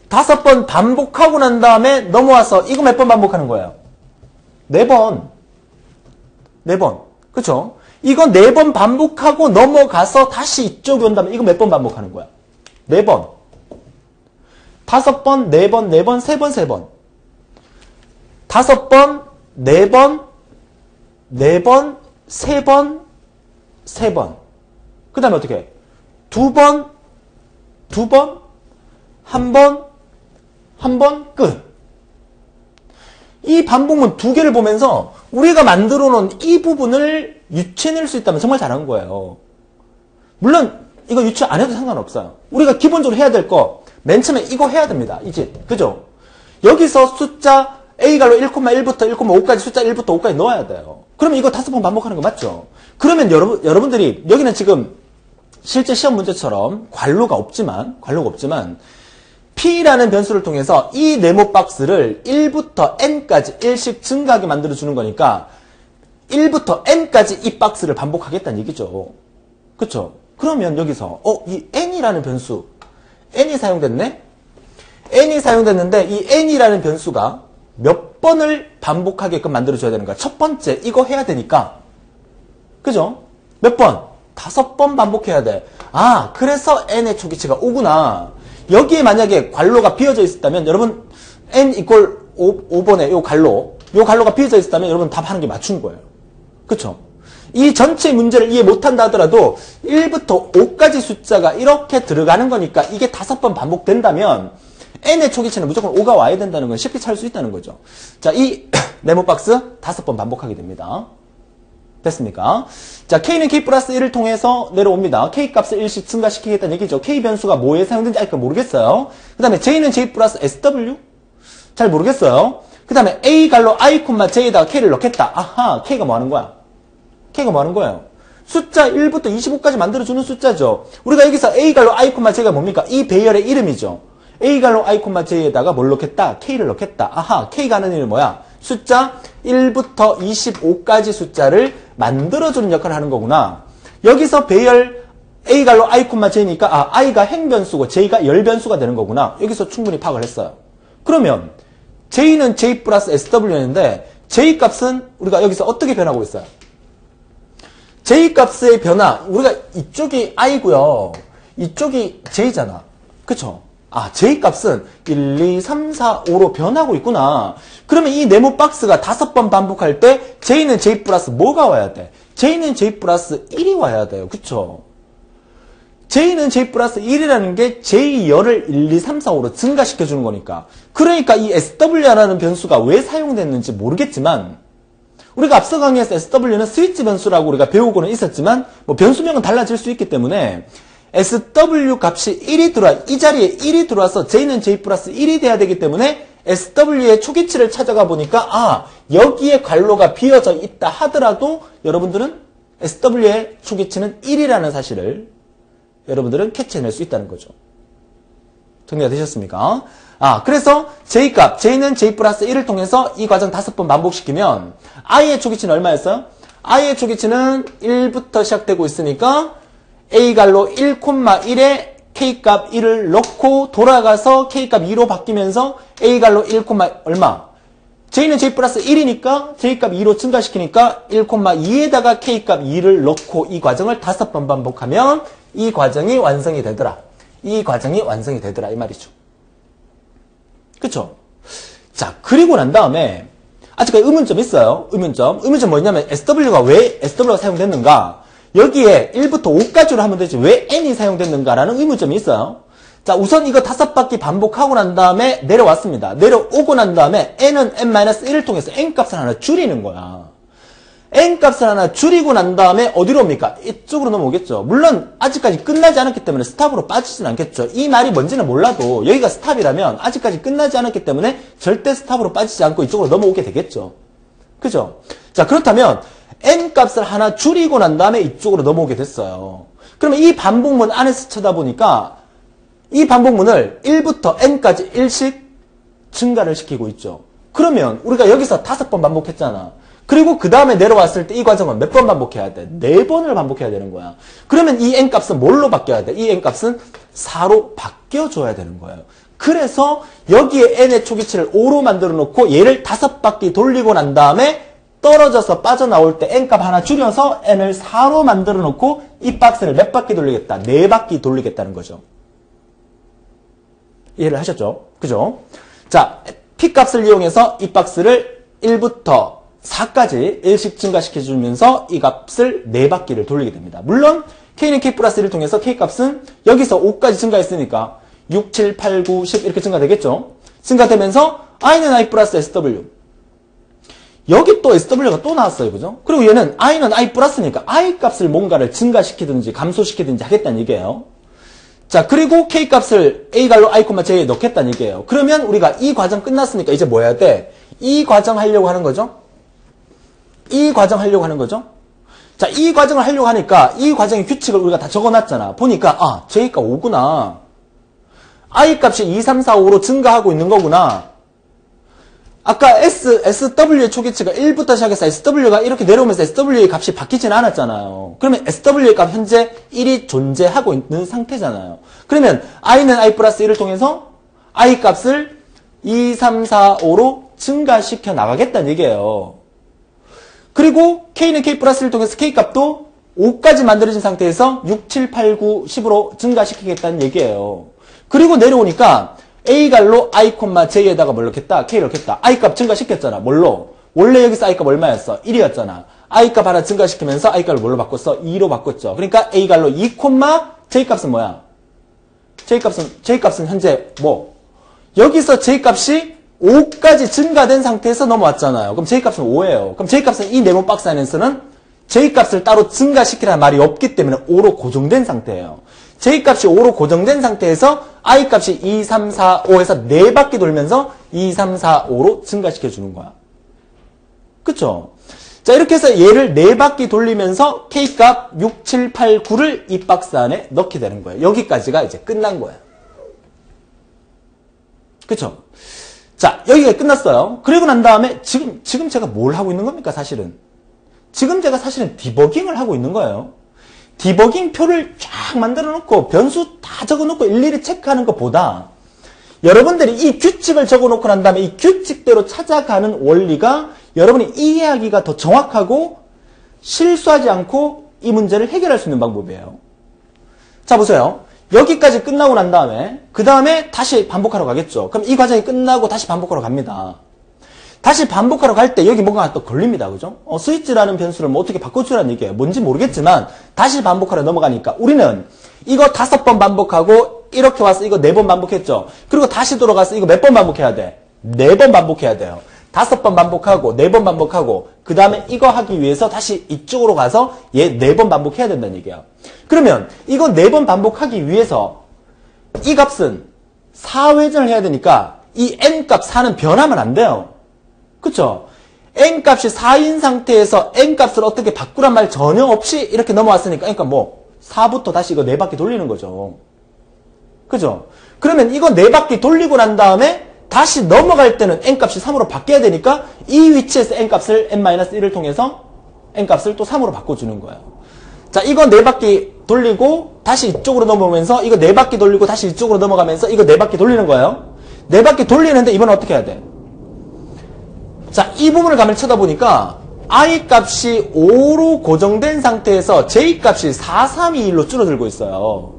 5번 반복하고 난 다음에 넘어와서 이거 몇 번 반복하는 거예요? 4번. 그쵸? 이거 4번 반복하고 넘어가서 다시 이쪽에 온다면 이거 몇 번 반복하는 거야? 4번. 5번, 4번, 3번. 5번, 4번, 3번. 그 다음에 어떻게 해? 2번, 1번, 끝. 이 반복문 2개를 보면서 우리가 만들어 놓은 이 부분을 유추해낼 수 있다면 정말 잘한 거예요. 물론 이거 유추 안 해도 상관없어요. 우리가 기본적으로 해야 될 거, 맨 처음에 이거 해야 됩니다. 이제. 그죠? 여기서 숫자 A갈로 1,1부터 1,5까지 숫자 1부터 5까지 넣어야 돼요. 그러면 이거 5번 반복하는 거 맞죠? 그러면 여러분들이, 여기는 지금 실제 시험 문제처럼 관로가 없지만, P라는 변수를 통해서 이 네모 박스를 1부터 N까지 1씩 증가하게 만들어주는 거니까 1부터 N까지 이 박스를 반복하겠다는 얘기죠. 그쵸? 그러면 여기서 이 N이라는 변수, N이 사용됐네? N이 사용됐는데 이 N이라는 변수가 몇 번을 반복하게끔 만들어줘야 되는가? 첫 번째 이거 해야 되니까 그죠? 몇 번? 5번 반복해야 돼. 아, 그래서 N의 초기치가 5구나. 여기에 만약에 관로가 비어져 있었다면 여러분 N 이퀄 5번에 요 관로가 비어져 있었다면 여러분 답하는 게 맞춘 거예요. 그쵸? 이 전체 문제를 이해 못한다 하더라도 1부터 5까지 숫자가 이렇게 들어가는 거니까 이게 5번 반복된다면 N의 초기치는 무조건 5가 와야 된다는 건 쉽게 찾을 수 있다는 거죠. 자, 이 네모 박스 5번 반복하게 됩니다. 됐습니까? 자, K는 K 플러스 1을 통해서 내려옵니다. K 값을 1씩 증가시키겠다는 얘기죠. K 변수가 뭐에 사용되는지 아직 모르겠어요. 그 다음에 J는 J 플러스 SW? 잘 모르겠어요. 그 다음에 A 갈로 I, J에다가 K를 넣겠다. 아하, K가 뭐 하는 거야? K가 뭐 하는 거예요? 숫자 1부터 25까지 만들어주는 숫자죠. 우리가 여기서 A 갈로 I, J가 뭡니까? 이 배열의 이름이죠. A 갈로 I, J에다가 뭘 넣겠다? K를 넣겠다. 아하, K가 하는 일은 뭐야? 숫자 1부터 25까지 숫자를 만들어주는 역할을 하는 거구나. 여기서 배열 A 갈로 I, J니까 I가 행변수고 J가 열변수가 되는 거구나. 여기서 충분히 파악을 했어요. 그러면 J는 J 플러스 SW였는데 J 값은 우리가 여기서 어떻게 변하고 있어요? J 값의 변화, 우리가 이쪽이 I고요. 이쪽이 J잖아. 그쵸? J 값은 1, 2, 3, 4, 5로 변하고 있구나. 그러면 이 네모 박스가 5번 반복할 때 J는 J 플러스 뭐가 와야 돼? J는 J 플러스 1이 와야 돼요. 그쵸? J는 J 플러스 1이라는 게 J열을 1, 2, 3, 4, 5로 증가시켜주는 거니까. 그러니까 이 SW라는 변수가 왜 사용됐는지 모르겠지만 우리가 앞서 강의에서 SW는 스위치 변수라고 우리가 배우고는 있었지만 뭐 변수명은 달라질 수 있기 때문에 SW 값이 1이 들어와, 이 자리에 1이 들어와서 J는 J 플러스 1이 돼야 되기 때문에 SW의 초기치를 찾아가 보니까 여기에 관로가 비어져 있다 하더라도 여러분들은 SW의 초기치는 1이라는 사실을 여러분들은 캐치해낼 수 있다는 거죠. 정리가 되셨습니까? 그래서 J값, J는 J 플러스 1을 통해서 이 과정 5번 반복시키면 I의 초기치는 얼마였어요? I의 초기치는 1부터 시작되고 있으니까 A갈로 1,1에 K값 1을 넣고 돌아가서 K값 2로 바뀌면서 A갈로 1, 얼마? J는 J 플러스 1이니까 J값 2로 증가시키니까 1,2에다가 K값 2를 넣고 이 과정을 5번 반복하면 이 과정이 완성이 되더라. 이 말이죠. 그쵸? 자, 그리고 난 다음에 아직까지 의문점 있어요. 의문점 뭐냐면 SW가 왜 SW가 사용됐는가? 여기에 1부터 5까지로 하면 되지 왜 N이 사용됐는가라는 의문점이 있어요. 자, 우선 이거 5바퀴 반복하고 난 다음에 내려왔습니다. 내려오고 난 다음에 N은 N-1을 통해서 N값을 하나 줄이는 거야. N값을 하나 줄이고 난 다음에 어디로 옵니까? 이쪽으로 넘어오겠죠. 물론 아직까지 끝나지 않았기 때문에 스탑으로 빠지진 않겠죠. 이 말이 뭔지는 몰라도 여기가 스탑이라면 아직까지 끝나지 않았기 때문에 절대 스탑으로 빠지지 않고 이쪽으로 넘어오게 되겠죠. 그죠? 자, 그렇다면 N값을 하나 줄이고 난 다음에 이쪽으로 넘어오게 됐어요. 그러면 이 반복문 안에서 쳐다보니까 이 반복문을 1부터 N까지 1씩 증가를 시키고 있죠. 그러면 우리가 여기서 5번 반복했잖아. 그리고 그 다음에 내려왔을 때 이 과정은 몇 번 반복해야 돼? 4번을 반복해야 되는 거야. 그러면 이 N값은 뭘로 바뀌어야 돼? 이 N값은 4로 바뀌어줘야 되는 거예요. 그래서 여기에 N의 초기치를 5로 만들어 놓고 얘를 5바퀴 돌리고 난 다음에 떨어져서 빠져나올 때 N값 하나 줄여서 N을 4로 만들어 놓고 이 박스를 몇 바퀴 돌리겠다? 4바퀴 돌리겠다는 거죠. 이해를 하셨죠? 그죠? 자, P값을 이용해서 이 박스를 1부터 4까지 1씩 증가시켜주면서 이 값을 4바퀴를 돌리게 됩니다. 물론 K는 K 플러스 1을 통해서 K값은 여기서 5까지 증가했으니까 6, 7, 8, 9, 10 이렇게 증가되겠죠. 증가되면서 I는 I 플러스 SW. 여기 또 SW가 또 나왔어요. 그죠? 그리고 얘는 i는 i 플러스니까 i 값을 뭔가를 증가시키든지 감소시키든지 하겠다는 얘기예요. 자, 그리고 k 값을 a 갈로 i, j에 넣겠다는 얘기예요. 그러면 우리가 이 과정 끝났으니까 이제 뭐 해야 돼? 이 과정 하려고 하는 거죠? 이 과정 하려고 하는 거죠? 자, 이 과정을 하려고 하니까 이 과정의 규칙을 우리가 다 적어놨잖아. 보니까 아, j가 5구나. i 값이 2, 3, 4, 5로 증가하고 있는 거구나. 아까 SW의 초기치가 1부터 시작해서 SW가 이렇게 내려오면서 SW의 값이 바뀌진 않았잖아요. 그러면 SW의 값 현재 1이 존재하고 있는 상태잖아요. 그러면 i는 i 플러스 1을 통해서 i 값을 2, 3, 4, 5로 증가시켜 나가겠다는 얘기예요. 그리고 k는 k 플러스 1을 통해서 k 값도 5까지 만들어진 상태에서 6, 7, 8, 9, 10으로 증가시키겠다는 얘기예요. 그리고 내려오니까 a 갈로 i, j에다가 뭘 넣겠다? k를 넣겠다. i 값 증가시켰잖아. 뭘로? 원래 여기서 i 값 얼마였어? 1이었잖아. i 값 하나 증가시키면서 i 값을 뭘로 바꿨어? 2로 바꿨죠. 그러니까 a 갈로 2, j 값은 뭐야? j 값은 현재 뭐? 여기서 j 값이 5까지 증가된 상태에서 넘어왔잖아요. 그럼 j 값은 5예요. 그럼 j 값은 이 네모 박스 안에서는 j 값을 따로 증가시키라는 말이 없기 때문에 5로 고정된 상태예요. j 값이 5로 고정된 상태에서 i 값이 2, 3, 4, 5에서 4바퀴 돌면서 2, 3, 4, 5로 증가시켜주는 거야. 그쵸? 자, 이렇게 해서 얘를 4바퀴 돌리면서 k 값 6, 7, 8, 9를 이 박스 안에 넣게 되는 거예요. 여기까지가 이제 끝난 거예요. 그쵸? 자, 여기가 끝났어요. 그리고 난 다음에 지금 제가 뭘 하고 있는 겁니까, 사실은? 지금 제가 사실은 디버깅을 하고 있는 거예요. 디버깅 표를 쫙 만들어 놓고 변수 다 적어 놓고 일일이 체크하는 것보다 여러분들이 이 규칙을 적어 놓고 난 다음에 이 규칙대로 찾아가는 원리가 여러분이 이해하기가 더 정확하고 실수하지 않고 이 문제를 해결할 수 있는 방법이에요. 자, 보세요. 여기까지 끝나고 난 다음에 그 다음에 다시 반복하러 가겠죠. 그럼 이 과정이 끝나고 다시 반복하러 갑니다. 다시 반복하러 갈 때 여기 뭔가 또 걸립니다. 그죠? 스위치라는 변수를 뭐 어떻게 바꿔주라는 얘기예요. 뭔지 모르겠지만 다시 반복하러 넘어가니까 우리는 이거 5번 반복하고 이렇게 와서 이거 4번 반복했죠. 그리고 다시 돌아가서 이거 몇 번 반복해야 돼? 4번 반복해야 돼요. 5번 반복하고 4번 반복하고 그 다음에 이거 하기 위해서 다시 이쪽으로 가서 얘 4번 반복해야 된다는 얘기야. 그러면 이거 4번 반복하기 위해서 이 값은 4회전을 해야 되니까 이 n값 4는 변하면 안 돼요. 그쵸? n값이 4인 상태에서 n값을 어떻게 바꾸란 말 전혀 없이 이렇게 넘어왔으니까 그러니까 뭐 4부터 다시 이거 4바퀴 돌리는 거죠. 그죠? 그러면 이거 4바퀴 돌리고 난 다음에 다시 넘어갈 때는 n값이 3으로 바뀌어야 되니까 이 위치에서 n값을 n-1을 통해서 n값을 또 3으로 바꿔주는 거예요. 자, 이거 4바퀴 돌리고 다시 이쪽으로 넘어오면서 이거 4바퀴 돌리고 다시 이쪽으로 넘어가면서 이거 4바퀴 돌리는 거예요. 4바퀴 돌리는데 이번엔 어떻게 해야 돼? 자, 이 부분을 가만히 쳐다보니까 i 값이 5로 고정된 상태에서 j 값이 4, 3, 2, 1로 줄어들고 있어요.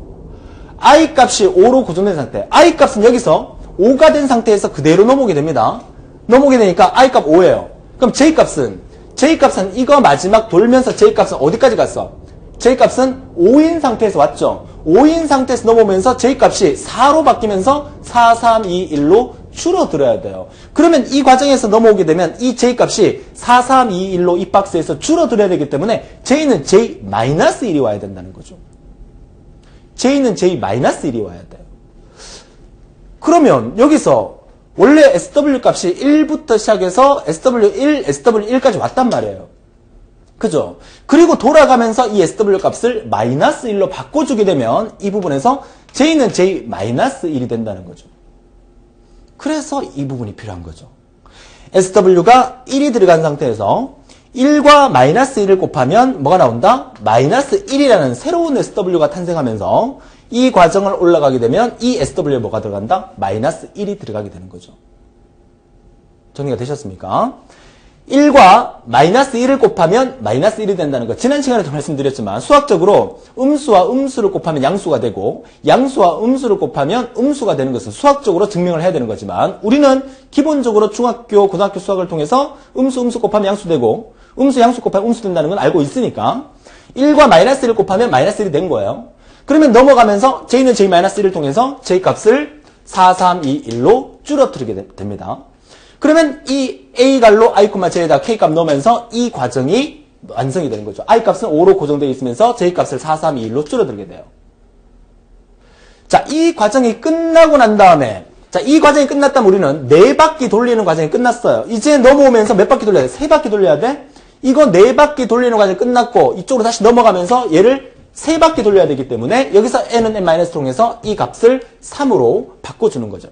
i 값이 5로 고정된 상태. i 값은 여기서 5가 된 상태에서 그대로 넘어오게 됩니다. 넘어오게 되니까 i 값 5예요. 그럼 j 값은 이거 마지막 돌면서 j 값은 어디까지 갔어? j 값은 5인 상태에서 왔죠. 5인 상태에서 넘어오면서 j 값이 4로 바뀌면서 4, 3, 2, 1로 줄어들어야 돼요. 그러면 이 과정에서 넘어오게 되면 이 j 값이 4, 3, 2, 1로 이 박스에서 줄어들어야 되기 때문에 j는 j-1이 와야 된다는 거죠. j는 j-1이 와야 돼요. 그러면 여기서 원래 SW 값이 1부터 시작해서 SW1, SW1까지 왔단 말이에요. 그죠? 그리고 돌아가면서 이 SW 값을 -1로 바꿔주게 되면 이 부분에서 j는 j-1이 된다는 거죠. 그래서 이 부분이 필요한 거죠. SW가 1이 들어간 상태에서 1과 -1을 곱하면 뭐가 나온다? -1이라는 새로운 SW가 탄생하면서 이 과정을 올라가게 되면 이 SW에 뭐가 들어간다? -1이 들어가게 되는 거죠. 정리가 되셨습니까? 1과 -1을 곱하면 -1이 된다는 거. 지난 시간에도 말씀드렸지만 수학적으로 음수와 음수를 곱하면 양수가 되고 양수와 음수를 곱하면 음수가 되는 것을 수학적으로 증명을 해야 되는 거지만 우리는 기본적으로 중학교, 고등학교 수학을 통해서 음수 곱하면 양수 되고 음수, 양수 곱하면 음수 된다는 건 알고 있으니까 1과 -1을 곱하면 -1이 된 거예요. 그러면 넘어가면서 j는 j-1을 통해서 j 값을 4, 3, 2, 1로 줄어들게 됩니다. 그러면 이 A 갈로 I, J에다 K 값 넣으면서 이 과정이 완성이 되는 거죠. I 값은 5로 고정되어 있으면서 J 값을 4, 3, 2, 1로 줄어들게 돼요. 자, 이 과정이 끝나고 난 다음에, 자, 이 과정이 끝났다면 우리는 4바퀴 돌리는 과정이 끝났어요. 이제 넘어오면서 몇 바퀴 돌려야 돼? 3바퀴 돌려야 돼? 이거 4바퀴 돌리는 과정이 끝났고, 이쪽으로 다시 넘어가면서 얘를 3바퀴 돌려야 되기 때문에, 여기서 n은 n-를 통해서 이 값을 3으로 바꿔주는 거죠.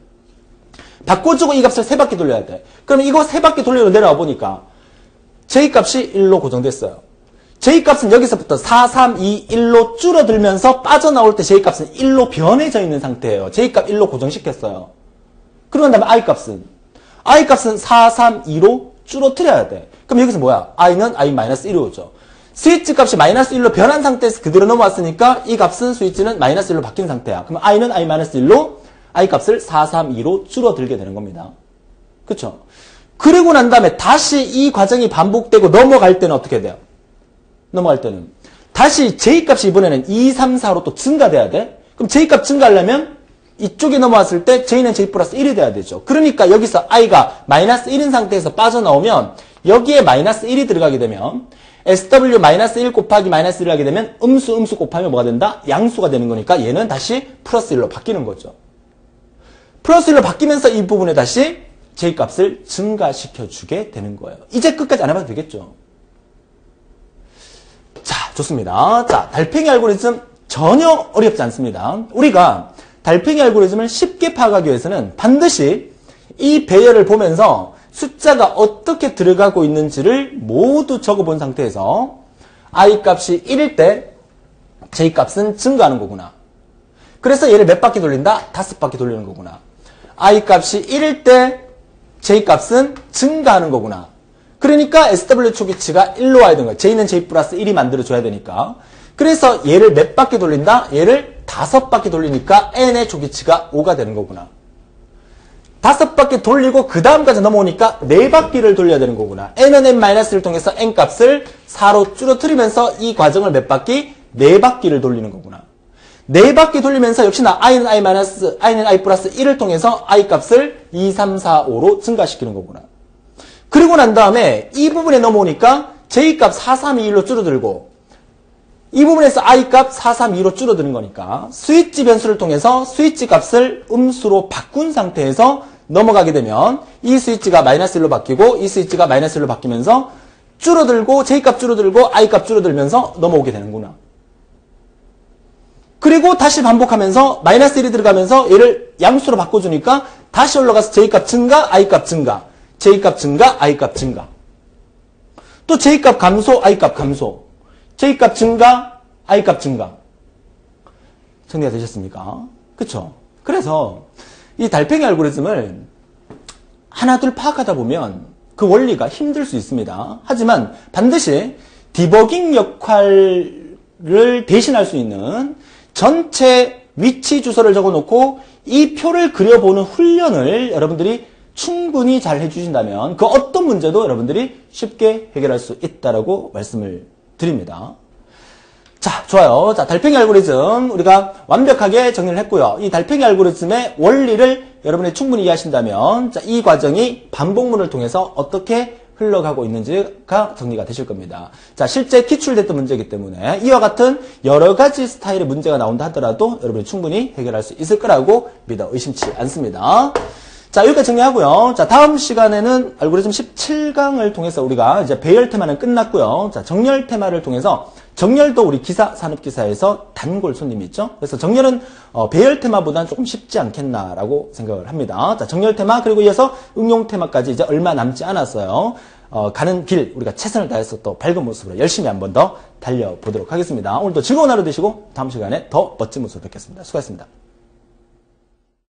바꿔주고 이 값을 3바퀴 돌려야 돼. 그럼 이거 3바퀴 돌리러 내려와 보니까, j 값이 1로 고정됐어요. j 값은 여기서부터 4, 3, 2, 1로 줄어들면서 빠져나올 때 j 값은 1로 변해져 있는 상태예요. j 값 1로 고정시켰어요. 그런 다음에 i 값은 4, 3, 2로 줄어들여야 돼. 그럼 여기서 뭐야? i는 i-1이 오죠. 스위치 값이 -1로 변한 상태에서 그대로 넘어왔으니까 이 값은 스위치는 -1로 바뀐 상태야. 그럼 i는 i-1로 i 값을 4, 3, 2로 줄어들게 되는 겁니다. 그쵸? 그리고 난 다음에 다시 이 과정이 반복되고 넘어갈 때는 어떻게 돼요? 넘어갈 때는 다시 j 값이 이번에는 2, 3, 4로 또 증가돼야 돼. 그럼 j 값 증가하려면 이쪽에 넘어왔을 때 j는 j 플러스 1이 돼야 되죠. 그러니까 여기서 i가 -1인 상태에서 빠져나오면 여기에 -1이 들어가게 되면 SW -1 곱하기 -1을 하게 되면 음수 곱하면 뭐가 된다? 양수가 되는 거니까 얘는 다시 플러스 1로 바뀌는 거죠. 플러스 1로 바뀌면서 이 부분에 다시 j 값을 증가시켜주게 되는 거예요. 이제 끝까지 안 해봐도 되겠죠. 자, 좋습니다. 자, 달팽이 알고리즘 전혀 어렵지 않습니다. 우리가 달팽이 알고리즘을 쉽게 파악하기 위해서는 반드시 이 배열을 보면서 숫자가 어떻게 들어가고 있는지를 모두 적어본 상태에서 i 값이 1일 때 j 값은 증가하는 거구나. 그래서 얘를 몇 바퀴 돌린다? 5바퀴 돌리는 거구나. i 값이 1일 때 j 값은 증가하는 거구나. 그러니까 SW 초기치가 1로 와야 되는 거야. j는 j 플러스 1이 만들어줘야 되니까. 그래서 얘를 몇 바퀴 돌린다? 얘를 5바퀴 돌리니까 n의 초기치가 5가 되는 거구나. 5바퀴 돌리고 그 다음까지 넘어오니까 4바퀴를 돌려야 되는 거구나. n은 n-를 통해서 n 값을 4로 줄어들이면서 이 과정을 몇 바퀴? 4바퀴를 돌리는 거구나. 4바퀴 돌리면서 역시나 i는 i 플러스 1을 통해서 i 값을 2, 3, 4, 5로 증가시키는 거구나. 그리고 난 다음에 이 부분에 넘어오니까 j 값 4, 3, 2, 1로 줄어들고 이 부분에서 i 값 4, 3, 2로 줄어드는 거니까 스위치 변수를 통해서 스위치 값을 음수로 바꾼 상태에서 넘어가게 되면 이 스위치가 -1로 바뀌고 이 스위치가 -1로 바뀌면서 줄어들고 j 값 줄어들고 i 값 줄어들면서 넘어오게 되는구나. 그리고 다시 반복하면서 -1이 들어가면서 얘를 양수로 바꿔주니까 다시 올라가서 j 값 증가, i 값 증가, j 값 증가, i 값 증가. 또 j 값 감소, i 값 감소. j 값 증가, i 값 증가. 정리가 되셨습니까? 그쵸? 그래서 이 달팽이 알고리즘을 하나둘 파악하다 보면 그 원리가 힘들 수 있습니다. 하지만 반드시 디버깅 역할을 대신할 수 있는 전체 위치 주소를 적어놓고 이 표를 그려보는 훈련을 여러분들이 충분히 잘 해주신다면 그 어떤 문제도 여러분들이 쉽게 해결할 수 있다라고 말씀을 드립니다. 자, 좋아요. 자, 달팽이 알고리즘 우리가 완벽하게 정리를 했고요. 이 달팽이 알고리즘의 원리를 여러분이 충분히 이해하신다면 자, 이 과정이 반복문을 통해서 어떻게 흘러가고 있는지가 정리가 되실 겁니다. 자, 실제 기출됐던 문제이기 때문에 이와 같은 여러 가지 스타일의 문제가 나온다 하더라도 여러분이 충분히 해결할 수 있을 거라고 믿어 의심치 않습니다. 자, 여기까지 정리하고요. 자, 다음 시간에는 알고리즘 17강을 통해서 우리가 이제 배열 테마는 끝났고요. 자, 정렬 테마를 통해서 정렬도 우리 기사, 산업기사에서 단골 손님이 있죠. 그래서 정렬은 배열 테마보다는 조금 쉽지 않겠나라고 생각을 합니다. 자, 정렬 테마 그리고 이어서 응용 테마까지 이제 얼마 남지 않았어요. 가는 길 우리가 최선을 다해서 또 밝은 모습으로 열심히 한 번 더 달려보도록 하겠습니다. 오늘도 즐거운 하루 되시고 다음 시간에 더 멋진 모습으로 뵙겠습니다. 수고하셨습니다.